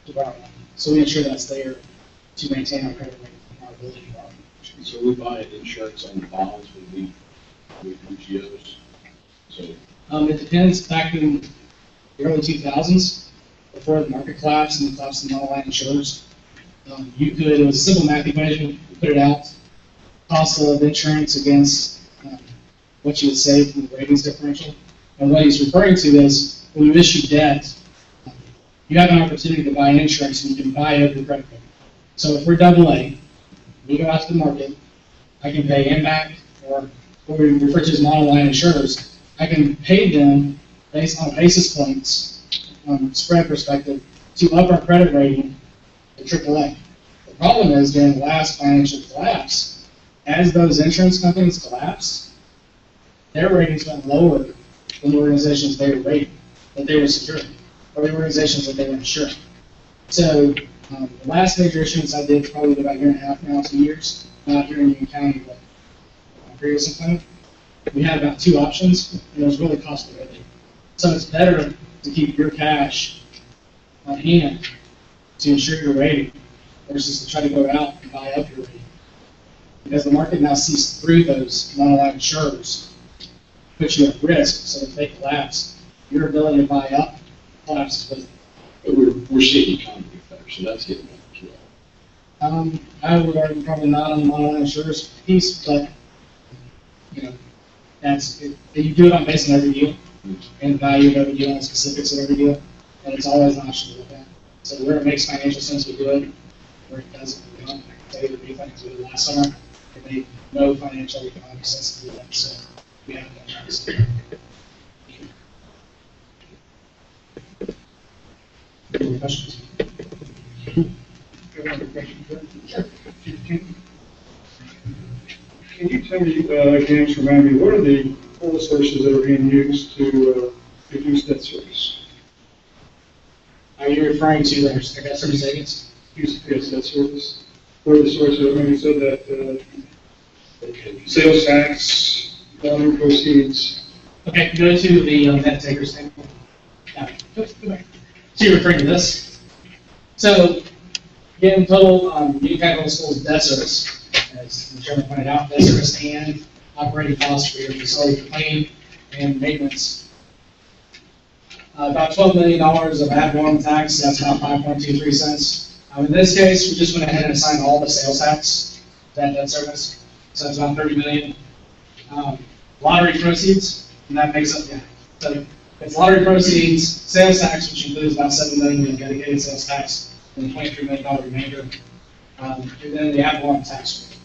to borrow money. So we ensure that's there to maintain our credit rating and our ability to borrow. So we buy insurance on the bonds when we UGOs. So It depends. Back in the early 2000s, before the market collapsed and the collapse in online insurers, it was a simple math equation. You put it out, cost of insurance against what you would save from the ratings differential. And what he's referring to is when you issue debt, you have an opportunity to buy insurance and you can buy up your credit rating. So if we're AA, we go out to the market, I can pay MBAC or what we refer to as monoline insurers. I can pay them based on basis points, spread perspective, to up our credit rating to AAA. The problem is during the last financial collapse, as those insurance companies collapsed, their ratings went lower than the organizations they were rating, that they were securing, or the organizations that they were insuring. So the last major issuance I did probably about a year and a half now, 2 years, not here in Union County, but my previous employment. We had about 2 options, and it was really cost prohibitive. So it's better to keep your cash on hand to ensure your rating versus to try to go out and buy up your rating. Because the market now sees through those monoline insurers, puts you at risk, so if they collapse, your ability to buy up collapses with it. but we're seeing economy better, so that's getting better as well. I would argue probably not on the monoline insurers piece, but, you do it on based on every deal, and the value of every deal and specifics of every deal, and it's always an option to look at. So where it makes financial sense, we do it. Where it doesn't, we don't. I tell you the big things we did last summer, it made no financial economic sense to do that, so we haven't done that. Any questions? Can you tell me, again, just remind me, what are the oil sources that are being used to reduce debt service? Are you referring to our debt service savings? UCPS debt service? What are the sources? I mean, you said that sales tax, lottery proceeds. Okay, go to the net takers table. Yeah, go back. So you're referring to this? So, again, total Union County Public Schools debt service, as the chairman pointed out, debt service and operating costs for your facility for cleaning and maintenance. About $12 million of ad valorem tax, that's about 5.23 cents. In this case, we just went ahead and assigned all the sales tax to that debt service. So that's about 30 million. Lottery proceeds, and that makes up, so it's lottery proceeds, sales tax, which includes about 7 million in dedicated sales tax, and the $23 million remainder, and then the ad valorem tax rate.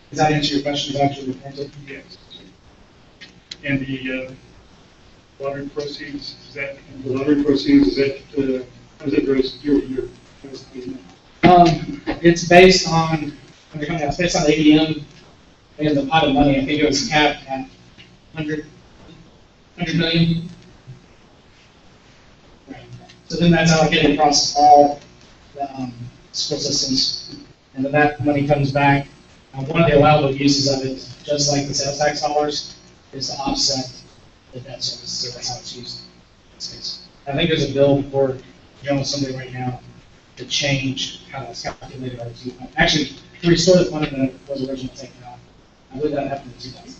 Does that answer your question? Is that actually referring to? Yes. And the lottery proceeds, is that, how does that gross year to year? It's based on, it's based on ADM, and the pot of money, I think it was capped at 100 million. Right. So then that's allocated across all the school systems, and then that money comes back. One of the allowable uses of it, just like the sales tax dollars, is to offset the debt service, so that's how it's used in this case. I think there's a bill before General Assembly right now to change how that's calculated, or to actually to restore the money that was originally taken out. I believe that happened in 2000.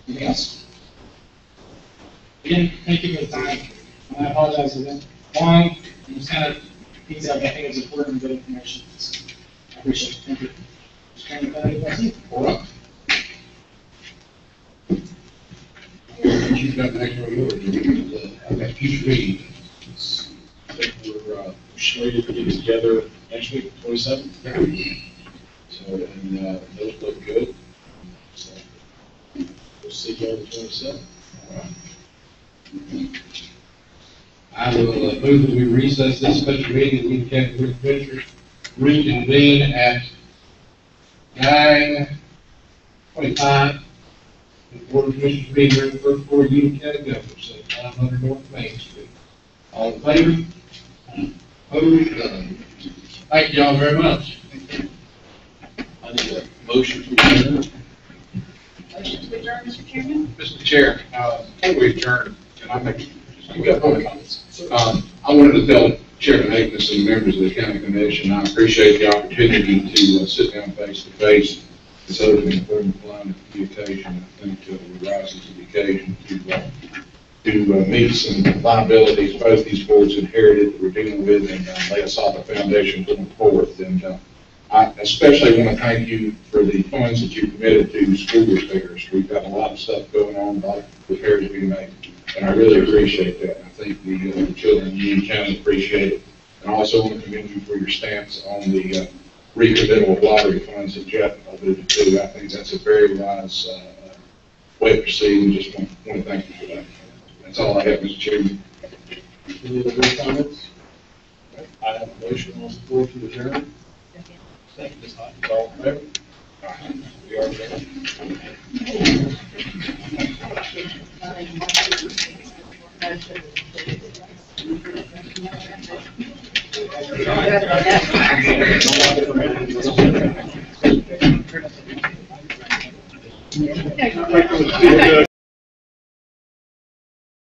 Anything else? Again, thank you for the time. I apologize for that. Long, and it's kind of detailed, but I think it's important and good information. So I appreciate it. Thank you. Just trying to any questions? You've got an extra word, each read. I think we're slated to get together next week, 27th. So, and those look good. So, we'll see you on the 27th. I I will move that we recess this special meeting of the Union County Board of Commissioners, reconvene at 9:25. The Board of Commissioners meeting here in the first floor of Union County Government, at 500 North Main Street. All in favor? Opposed? Thank you all very much. I need a motion from the Motion to adjourn, Mr. Chairman? Mr. Chair, before we adjourn, can I make, you got one comments? I wanted to tell Chairman Akins and members of the county commission, I appreciate the opportunity to sit down face to face. It's always an important line of communication. I think we rise to the occasion to meet some liabilities both these boards inherited that we're dealing with and lay a solid foundation going forward. And I especially want to thank you for the funds that you committed to school repairs. We've got a lot of stuff going on, a lot of repairs being made, and I really appreciate that. I think the children in Union County appreciate it. And I also want to commend you for your stance on the recommittal of lottery funds that Jeff alluded to. I think that's a very wise way of proceeding. Just want to thank you for that. That's all I have, Mr. Chairman. Any other comments? I have a motion on the floor to adjourn. Second, Ms. Hodges, all in favor? We are adjourned. Okay.